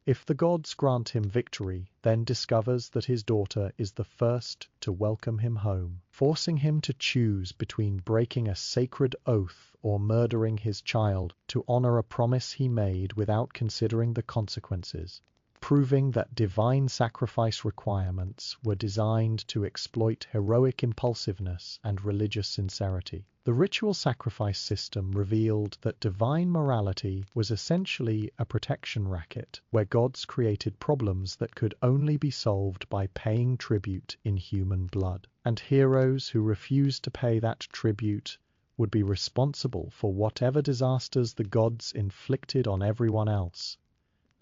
S1: If the gods grant him victory, then discovers that his daughter is the first to welcome him home, forcing him to choose between breaking a sacred oath or murdering his child to honor a promise he made without considering the consequences, proving that divine sacrifice requirements were designed to exploit heroic impulsiveness and religious sincerity. The ritual sacrifice system revealed that divine morality was essentially a protection racket, where gods created problems that could only be solved by paying tribute in human blood, and heroes who refused to pay that tribute would be responsible for whatever disasters the gods inflicted on everyone else,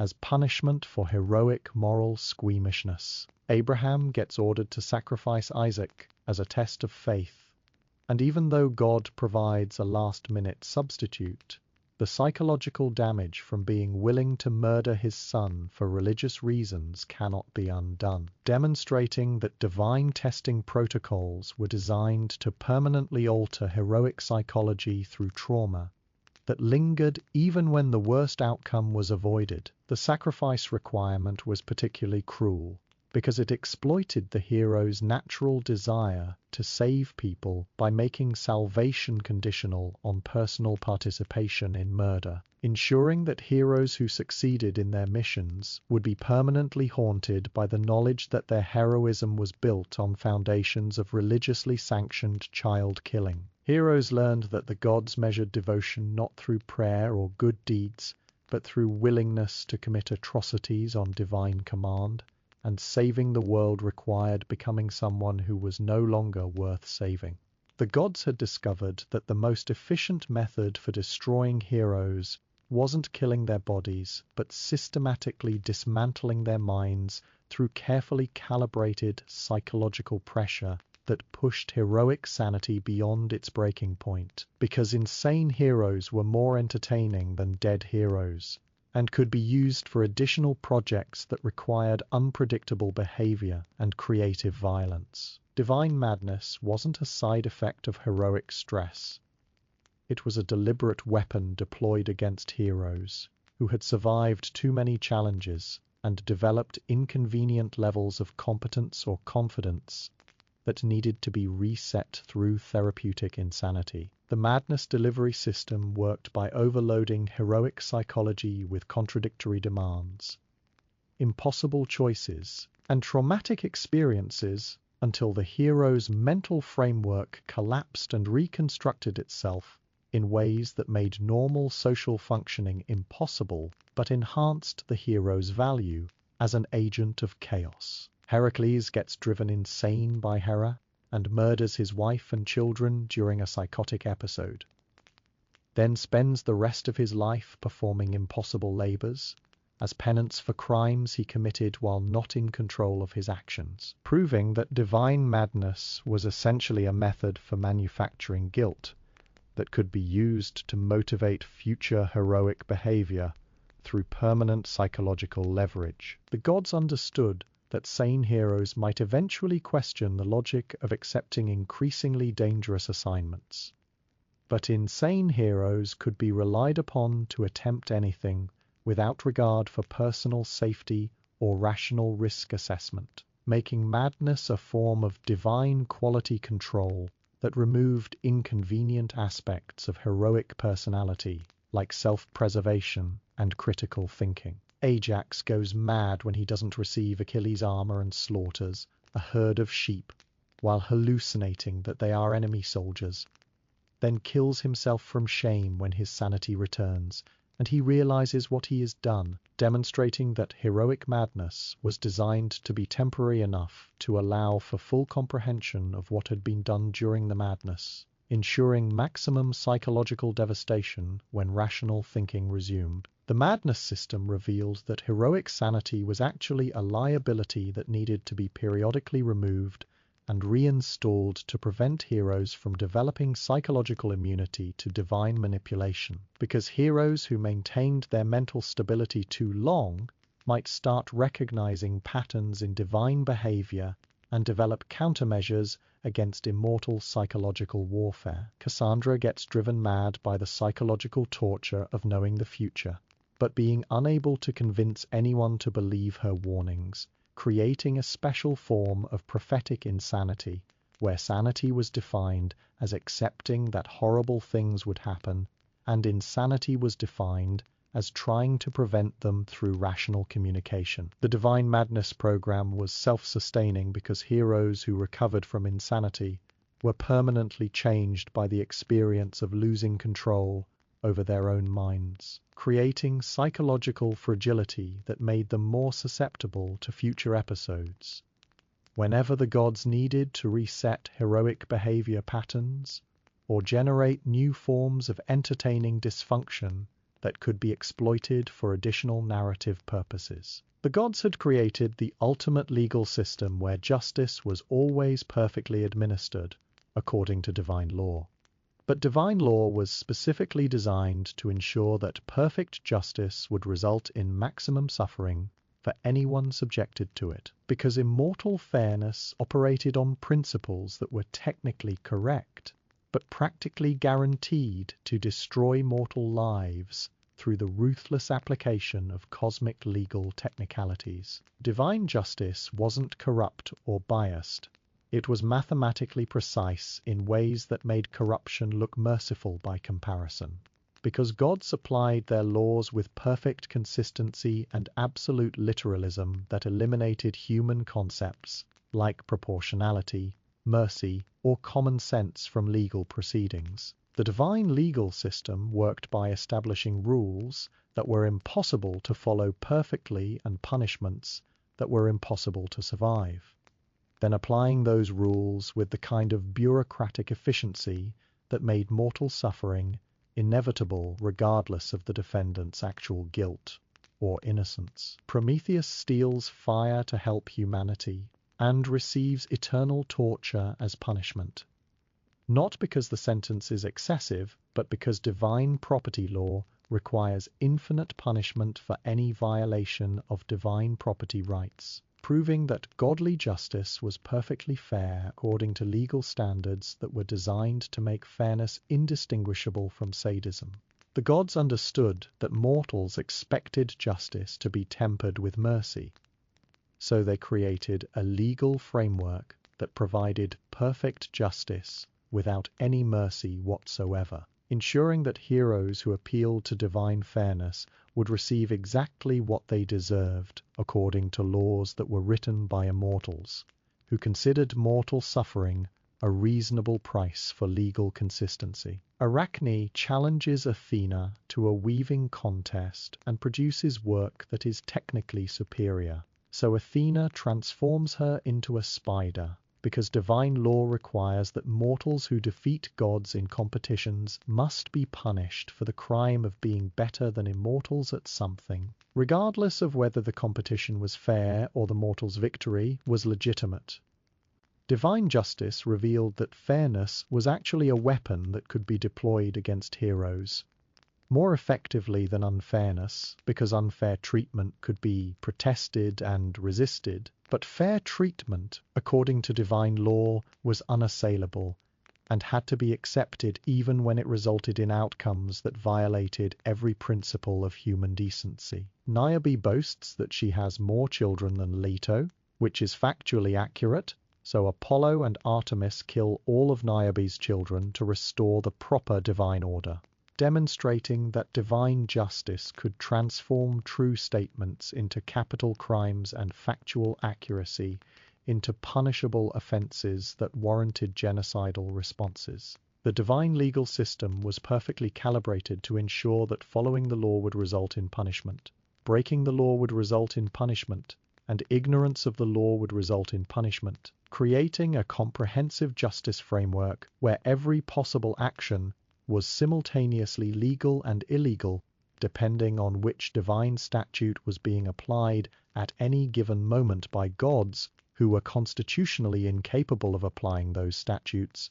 S1: as punishment for heroic moral squeamishness. Abraham gets ordered to sacrifice Isaac as a test of faith, and even though God provides a last-minute substitute, the psychological damage from being willing to murder his son for religious reasons cannot be undone, demonstrating that divine testing protocols were designed to permanently alter heroic psychology through trauma that lingered even when the worst outcome was avoided. The sacrifice requirement was particularly cruel because it exploited the hero's natural desire to save people by making salvation conditional on personal participation in murder, ensuring that heroes who succeeded in their missions would be permanently haunted by the knowledge that their heroism was built on foundations of religiously sanctioned child killing. Heroes learned that the gods measured devotion not through prayer or good deeds, but through willingness to commit atrocities on divine command, and saving the world required becoming someone who was no longer worth saving. The gods had discovered that the most efficient method for destroying heroes wasn't killing their bodies, but systematically dismantling their minds through carefully calibrated psychological pressure that pushed heroic sanity beyond its breaking point, because insane heroes were more entertaining than dead heroes, and could be used for additional projects that required unpredictable behavior and creative violence. Divine madness wasn't a side effect of heroic stress. It was a deliberate weapon deployed against heroes who had survived too many challenges and developed inconvenient levels of competence or confidence that needed to be reset through therapeutic insanity. The madness delivery system worked by overloading heroic psychology with contradictory demands, impossible choices, and traumatic experiences until the hero's mental framework collapsed and reconstructed itself in ways that made normal social functioning impossible but enhanced the hero's value as an agent of chaos. Heracles gets driven insane by Hera and murders his wife and children during a psychotic episode, then spends the rest of his life performing impossible labors as penance for crimes he committed while not in control of his actions, proving that divine madness was essentially a method for manufacturing guilt that could be used to motivate future heroic behavior through permanent psychological leverage. The gods understood that sane heroes might eventually question the logic of accepting increasingly dangerous assignments, but insane heroes could be relied upon to attempt anything without regard for personal safety or rational risk assessment, making madness a form of divine quality control that removed inconvenient aspects of heroic personality like self-preservation and critical thinking. Ajax goes mad when he doesn't receive Achilles' armor and slaughters a herd of sheep while hallucinating that they are enemy soldiers, then kills himself from shame when his sanity returns and he realizes what he has done, demonstrating that heroic madness was designed to be temporary enough to allow for full comprehension of what had been done during the madness, ensuring maximum psychological devastation when rational thinking resumed. The madness system revealed that heroic sanity was actually a liability that needed to be periodically removed and reinstalled to prevent heroes from developing psychological immunity to divine manipulation, because heroes who maintained their mental stability too long might start recognizing patterns in divine behavior and develop countermeasures against immortal psychological warfare. Cassandra gets driven mad by the psychological torture of knowing the future, but being unable to convince anyone to believe her warnings, creating a special form of prophetic insanity, where sanity was defined as accepting that horrible things would happen, and insanity was defined as trying to prevent them through rational communication. The Divine Madness program was self-sustaining because heroes who recovered from insanity were permanently changed by the experience of losing control over their own minds, creating psychological fragility that made them more susceptible to future episodes. Whenever the gods needed to reset heroic behavior patterns or generate new forms of entertaining dysfunction that could be exploited for additional narrative purposes. The gods had created the ultimate legal system where justice was always perfectly administered according to divine law. But divine law was specifically designed to ensure that perfect justice would result in maximum suffering for anyone subjected to it, because immortal fairness operated on principles that were technically correct, but practically guaranteed to destroy mortal lives through the ruthless application of cosmic legal technicalities. Divine justice wasn't corrupt or biased. It was mathematically precise in ways that made corruption look merciful by comparison, because gods applied their laws with perfect consistency and absolute literalism that eliminated human concepts like proportionality, mercy, or common sense from legal proceedings. The divine legal system worked by establishing rules that were impossible to follow perfectly and punishments that were impossible to survive, then applying those rules with the kind of bureaucratic efficiency that made mortal suffering inevitable regardless of the defendant's actual guilt or innocence. Prometheus steals fire to help humanity and receives eternal torture as punishment, not because the sentence is excessive, but because divine property law requires infinite punishment for any violation of divine property rights, proving that godly justice was perfectly fair according to legal standards that were designed to make fairness indistinguishable from sadism. The gods understood that mortals expected justice to be tempered with mercy, so they created a legal framework that provided perfect justice without any mercy whatsoever, ensuring that heroes who appealed to divine fairness would receive exactly what they deserved according to laws that were written by immortals, who considered mortal suffering a reasonable price for legal consistency. Arachne challenges Athena to a weaving contest and produces work that is technically superior. So Athena transforms her into a spider, because divine law requires that mortals who defeat gods in competitions must be punished for the crime of being better than immortals at something, regardless of whether the competition was fair or the mortal's victory was legitimate. Divine justice revealed that fairness was actually a weapon that could be deployed against heroes, more effectively than unfairness, because unfair treatment could be protested and resisted. But fair treatment, according to divine law, was unassailable and had to be accepted even when it resulted in outcomes that violated every principle of human decency. Niobe boasts that she has more children than Leto, which is factually accurate, so Apollo and Artemis kill all of Niobe's children to restore the proper divine order, demonstrating that divine justice could transform true statements into capital crimes and factual accuracy into punishable offenses that warranted genocidal responses. The divine legal system was perfectly calibrated to ensure that following the law would result in punishment, breaking the law would result in punishment, and ignorance of the law would result in punishment, creating a comprehensive justice framework where every possible action was simultaneously legal and illegal, depending on which divine statute was being applied at any given moment by gods who were constitutionally incapable of applying those statutes,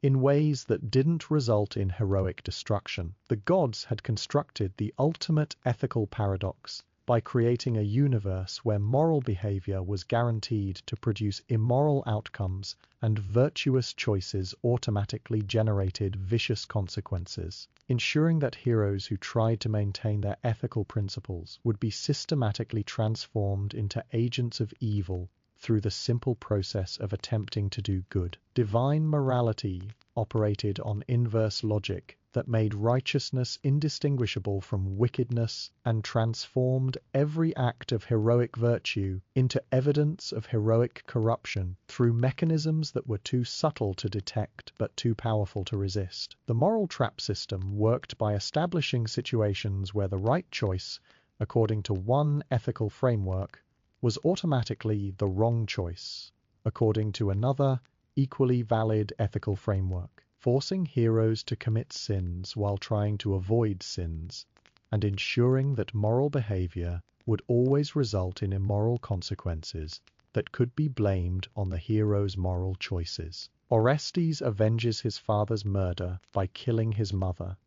S1: in ways that didn't result in heroic destruction. The gods had constructed the ultimate ethical paradox by creating a universe where moral behavior was guaranteed to produce immoral outcomes and virtuous choices automatically generated vicious consequences, ensuring that heroes who tried to maintain their ethical principles would be systematically transformed into agents of evil through the simple process of attempting to do good. Divine morality operated on inverse logic that made righteousness indistinguishable from wickedness and transformed every act of heroic virtue into evidence of heroic corruption through mechanisms that were too subtle to detect but too powerful to resist. The moral trap system worked by establishing situations where the right choice, according to one ethical framework, was automatically the wrong choice, according to another, equally valid ethical framework, forcing heroes to commit sins while trying to avoid sins, and ensuring that moral behavior would always result in immoral consequences that could be blamed on the hero's moral choices. Orestes avenges his father's murder by killing his mother,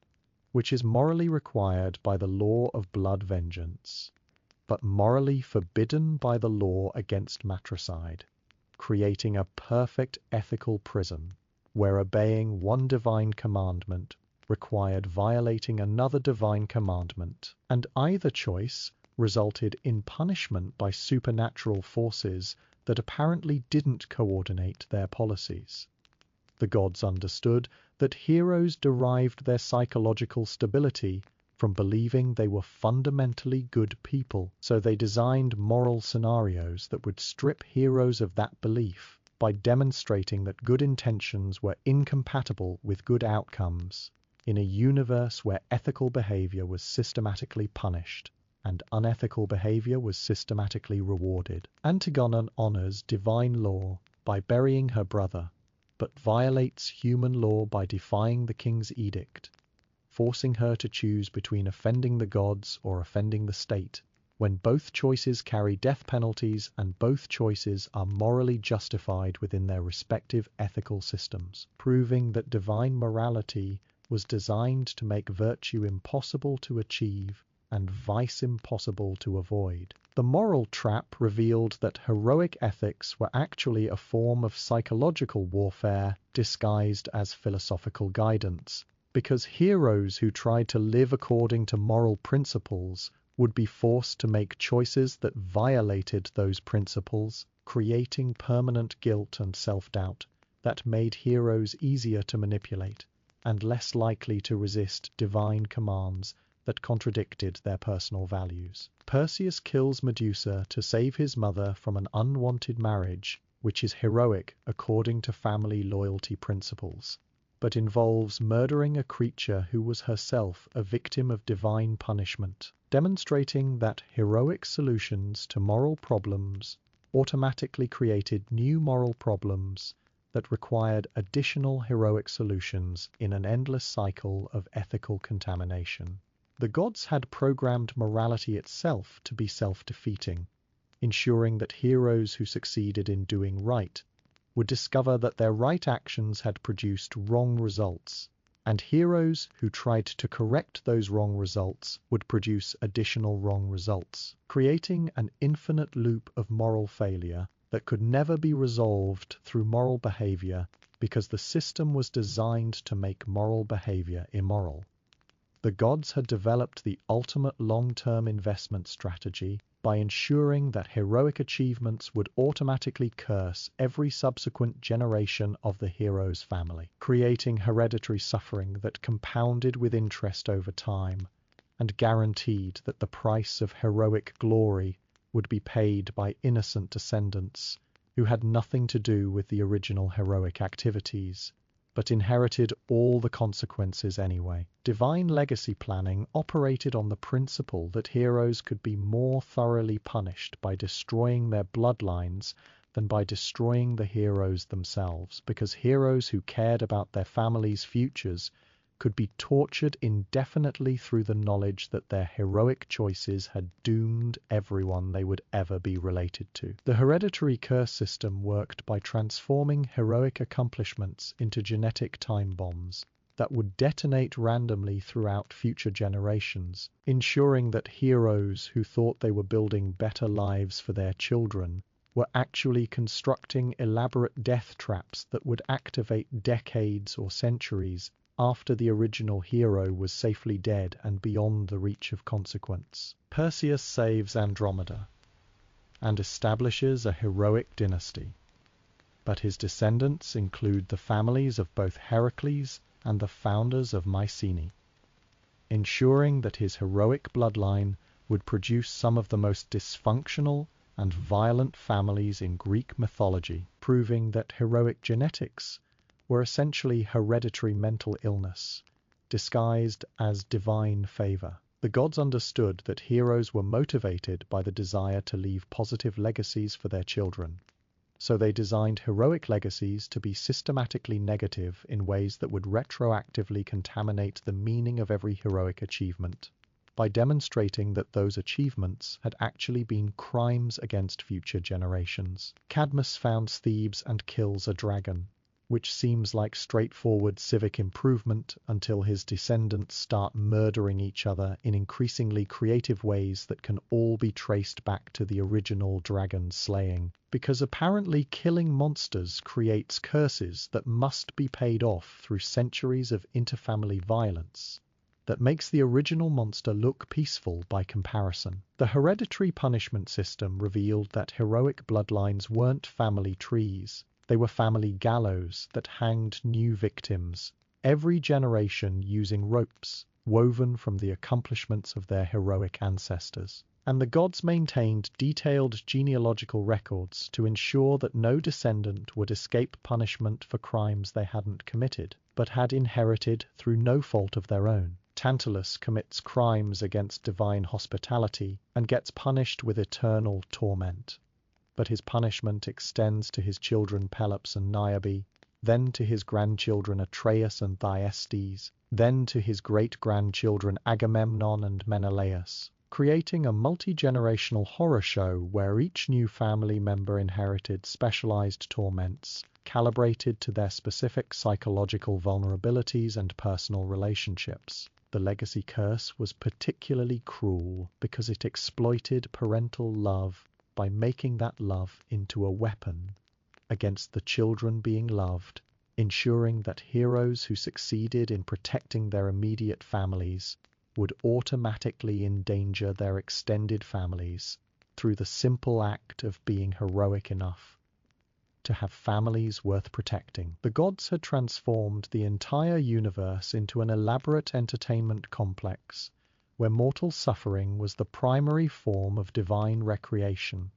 S1: which is morally required by the law of blood vengeance, but morally forbidden by the law against matricide, creating a perfect ethical prison where obeying one divine commandment required violating another divine commandment, and either choice resulted in punishment by supernatural forces that apparently didn't coordinate their policies. The gods understood that heroes derived their psychological stability from believing they were fundamentally good people, so they designed moral scenarios that would strip heroes of that belief by demonstrating that good intentions were incompatible with good outcomes in a universe where ethical behavior was systematically punished and unethical behavior was systematically rewarded. Antigone honors divine law by burying her brother, but violates human law by defying the king's edict, forcing her to choose between offending the gods or offending the state, when both choices carry death penalties and both choices are morally justified within their respective ethical systems, proving that divine morality was designed to make virtue impossible to achieve and vice impossible to avoid. The moral trap revealed that heroic ethics were actually a form of psychological warfare disguised as philosophical guidance, because heroes who tried to live according to moral principles would be forced to make choices that violated those principles, creating permanent guilt and self-doubt that made heroes easier to manipulate and less likely to resist divine commands that contradicted their personal values. Perseus kills Medusa to save his mother from an unwanted marriage which is heroic according to family loyalty principles, but involves murdering a creature who was herself a victim of divine punishment, demonstrating that heroic solutions to moral problems automatically created new moral problems that required additional heroic solutions in an endless cycle of ethical contamination. The gods had programmed morality itself to be self-defeating, ensuring that heroes who succeeded in doing right would discover that their right actions had produced wrong results, and heroes who tried to correct those wrong results would produce additional wrong results, creating an infinite loop of moral failure that could never be resolved through moral behavior because the system was designed to make moral behavior immoral. The gods had developed the ultimate long-term investment strategy by ensuring that heroic achievements would automatically curse every subsequent generation of the hero's family, creating hereditary suffering that compounded with interest over time and guaranteed that the price of heroic glory would be paid by innocent descendants who had nothing to do with the original heroic activities, but inherited all the consequences anyway. Divine legacy planning operated on the principle that heroes could be more thoroughly punished by destroying their bloodlines than by destroying the heroes themselves, because heroes who cared about their families' futures could be tortured indefinitely through the knowledge that their heroic choices had doomed everyone they would ever be related to. The hereditary curse system worked by transforming heroic accomplishments into genetic time bombs that would detonate randomly throughout future generations, ensuring that heroes who thought they were building better lives for their children were actually constructing elaborate death traps that would activate decades or centuries after the original hero was safely dead and beyond the reach of consequence. Perseus saves Andromeda and establishes a heroic dynasty, but his descendants include the families of both Heracles and the founders of Mycenae, ensuring that his heroic bloodline would produce some of the most dysfunctional and violent families in Greek mythology, proving that heroic genetics were essentially hereditary mental illness, disguised as divine favor. The gods understood that heroes were motivated by the desire to leave positive legacies for their children, so they designed heroic legacies to be systematically negative in ways that would retroactively contaminate the meaning of every heroic achievement, by demonstrating that those achievements had actually been crimes against future generations. Cadmus founds Thebes and kills a dragon, which seems like straightforward civic improvement until his descendants start murdering each other in increasingly creative ways that can all be traced back to the original dragon slaying, because apparently killing monsters creates curses that must be paid off through centuries of interfamily violence that makes the original monster look peaceful by comparison. The hereditary punishment system revealed that heroic bloodlines weren't family trees. They were family gallows that hanged new victims, every generation using ropes woven from the accomplishments of their heroic ancestors. And the gods maintained detailed genealogical records to ensure that no descendant would escape punishment for crimes they hadn't committed, but had inherited through no fault of their own. Tantalus commits crimes against divine hospitality and gets punished with eternal torment. But his punishment extends to his children Pelops and Niobe, then to his grandchildren Atreus and Thyestes, then to his great-grandchildren Agamemnon and Menelaus, creating a multi-generational horror show where each new family member inherited specialized torments, calibrated to their specific psychological vulnerabilities and personal relationships. The legacy curse was particularly cruel because it exploited parental love by making that love into a weapon against the children being loved, ensuring that heroes who succeeded in protecting their immediate families would automatically endanger their extended families through the simple act of being heroic enough to have families worth protecting. The gods had transformed the entire universe into an elaborate entertainment complex where mortal suffering was the primary form of divine recreation.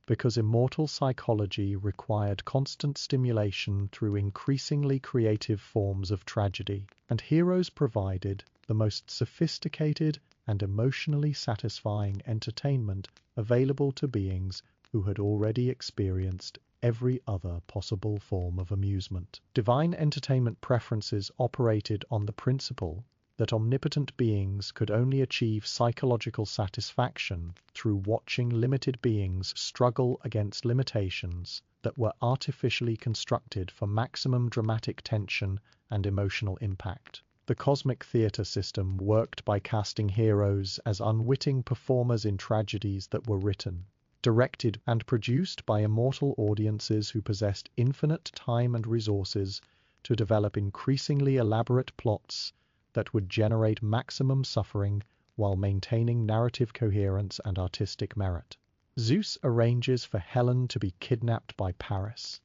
S1: because immortal psychology required constant stimulation through increasingly creative forms of tragedy, and heroes provided the most sophisticated and emotionally satisfying entertainment available to beings who had already experienced every other possible form of amusement. Divine entertainment preferences operated on the principle that omnipotent beings could only achieve psychological satisfaction through watching limited beings struggle against limitations that were artificially constructed for maximum dramatic tension and emotional impact. The cosmic theatre system worked by casting heroes as unwitting performers in tragedies that were written, directed, and produced by immortal audiences who possessed infinite time and resources to develop increasingly elaborate plots that would generate maximum suffering while maintaining narrative coherence and artistic merit. Zeus arranges for Helen to be kidnapped by Paris,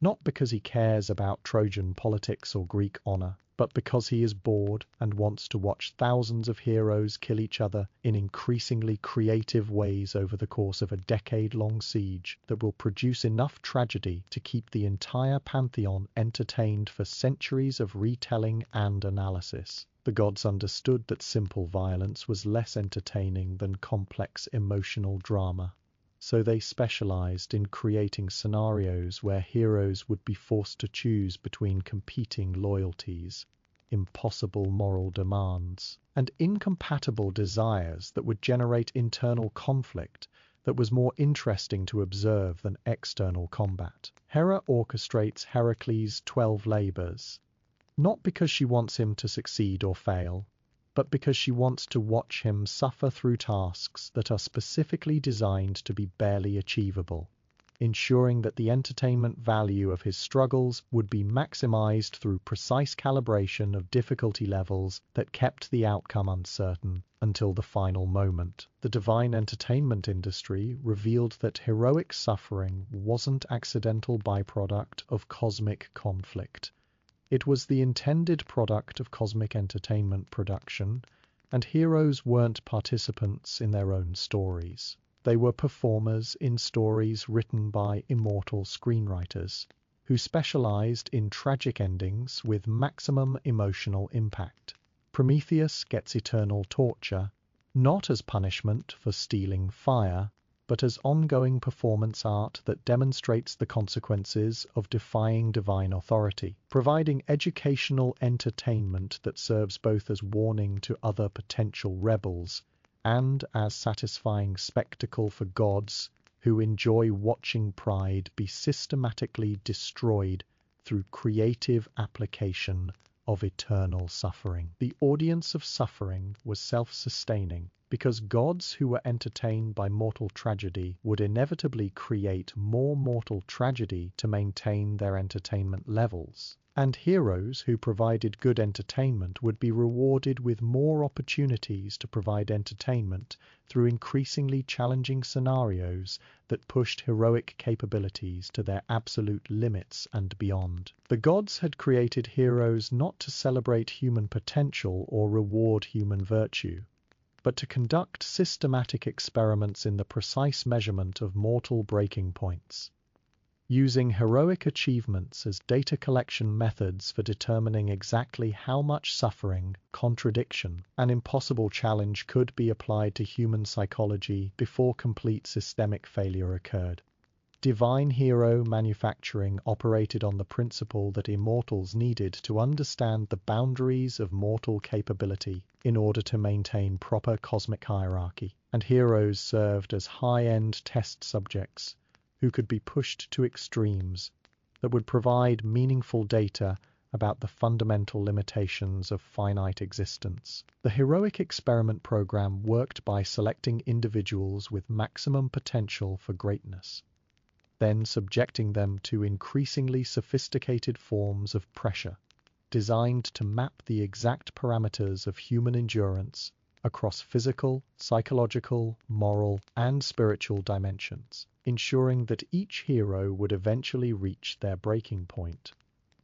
S1: not because he cares about Trojan politics or Greek honor, but because he is bored and wants to watch thousands of heroes kill each other in increasingly creative ways over the course of a decade-long siege that will produce enough tragedy to keep the entire pantheon entertained for centuries of retelling and analysis. The gods understood that simple violence was less entertaining than complex emotional drama, so they specialized in creating scenarios where heroes would be forced to choose between competing loyalties, impossible moral demands, and incompatible desires that would generate internal conflict that was more interesting to observe than external combat. Hera orchestrates Heracles' 12 labors, not because she wants him to succeed or fail, but because she wants to watch him suffer through tasks that are specifically designed to be barely achievable, ensuring that the entertainment value of his struggles would be maximized through precise calibration of difficulty levels that kept the outcome uncertain until the final moment. The divine entertainment industry revealed that heroic suffering wasn't accidental byproduct of cosmic conflict. It was the intended product of cosmic entertainment production, and heroes weren't participants in their own stories. They were performers in stories written by immortal screenwriters, who specialized in tragic endings with maximum emotional impact. Prometheus gets eternal torture, not as punishment for stealing fire, but as ongoing performance art that demonstrates the consequences of defying divine authority, providing educational entertainment that serves both as warning to other potential rebels and as satisfying spectacle for gods who enjoy watching pride be systematically destroyed through creative application of eternal suffering. The audience of suffering was self-sustaining, because gods who were entertained by mortal tragedy would inevitably create more mortal tragedy to maintain their entertainment levels, and heroes who provided good entertainment would be rewarded with more opportunities to provide entertainment through increasingly challenging scenarios that pushed heroic capabilities to their absolute limits and beyond. The gods had created heroes not to celebrate human potential or reward human virtue, but to conduct systematic experiments in the precise measurement of mortal breaking points, using heroic achievements as data collection methods for determining exactly how much suffering, contradiction, and impossible challenge could be applied to human psychology before complete systemic failure occurred. Divine hero manufacturing operated on the principle that immortals needed to understand the boundaries of mortal capability in order to maintain proper cosmic hierarchy, and heroes served as high-end test subjects who could be pushed to extremes that would provide meaningful data about the fundamental limitations of finite existence. The heroic experiment program worked by selecting individuals with maximum potential for greatness, then subjecting them to increasingly sophisticated forms of pressure, designed to map the exact parameters of human endurance across physical, psychological, moral, and spiritual dimensions, ensuring that each hero would eventually reach their breaking point,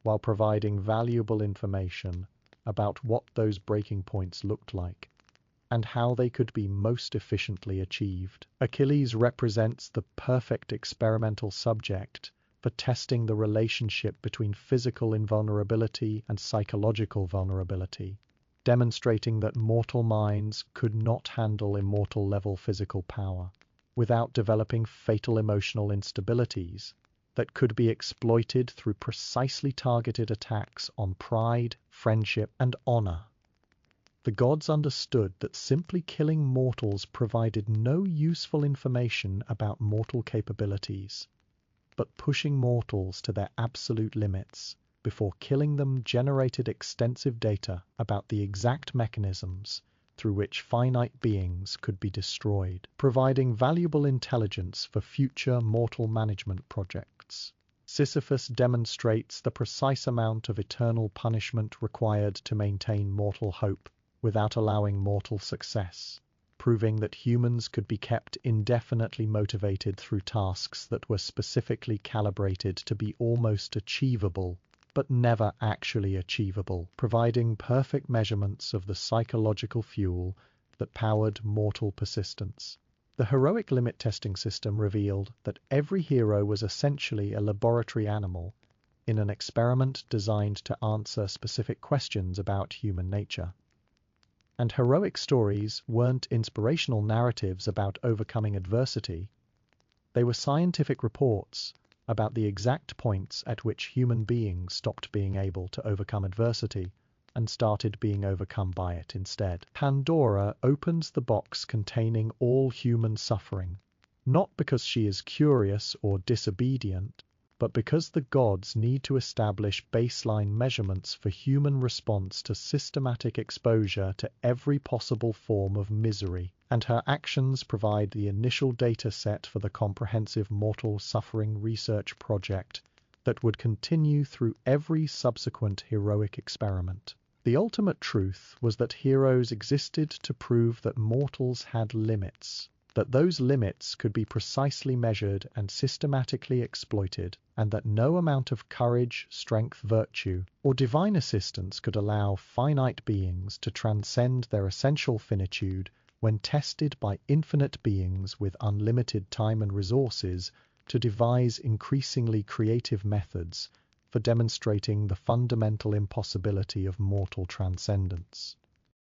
S1: while providing valuable information about what those breaking points looked like and how they could be most efficiently achieved. Achilles represents the perfect experimental subject for testing the relationship between physical invulnerability and psychological vulnerability, demonstrating that mortal minds could not handle immortal-level physical power without developing fatal emotional instabilities that could be exploited through precisely targeted attacks on pride, friendship, and honor. The gods understood that simply killing mortals provided no useful information about mortal capabilities, but pushing mortals to their absolute limits before killing them generated extensive data about the exact mechanisms through which finite beings could be destroyed, providing valuable intelligence for future mortal management projects. Sisyphus demonstrates the precise amount of eternal punishment required to maintain mortal hope without allowing mortal success, proving that humans could be kept indefinitely motivated through tasks that were specifically calibrated to be almost achievable, but never actually achievable, providing perfect measurements of the psychological fuel that powered mortal persistence. The heroic limit testing system revealed that every hero was essentially a laboratory animal in an experiment designed to answer specific questions about human nature. And heroic stories weren't inspirational narratives about overcoming adversity. They were scientific reports about the exact points at which human beings stopped being able to overcome adversity and started being overcome by it instead. Pandora opens the box containing all human suffering, not because she is curious or disobedient, but because the gods need to establish baseline measurements for human response to systematic exposure to every possible form of misery, and her actions provide the initial data set for the comprehensive mortal suffering research project that would continue through every subsequent heroic experiment. The ultimate truth was that heroes existed to prove that mortals had limits, that those limits could be precisely measured and systematically exploited, and that no amount of courage, strength, virtue, or divine assistance could allow finite beings to transcend their essential finitude when tested by infinite beings with unlimited time and resources to devise increasingly creative methods for demonstrating the fundamental impossibility of mortal transcendence.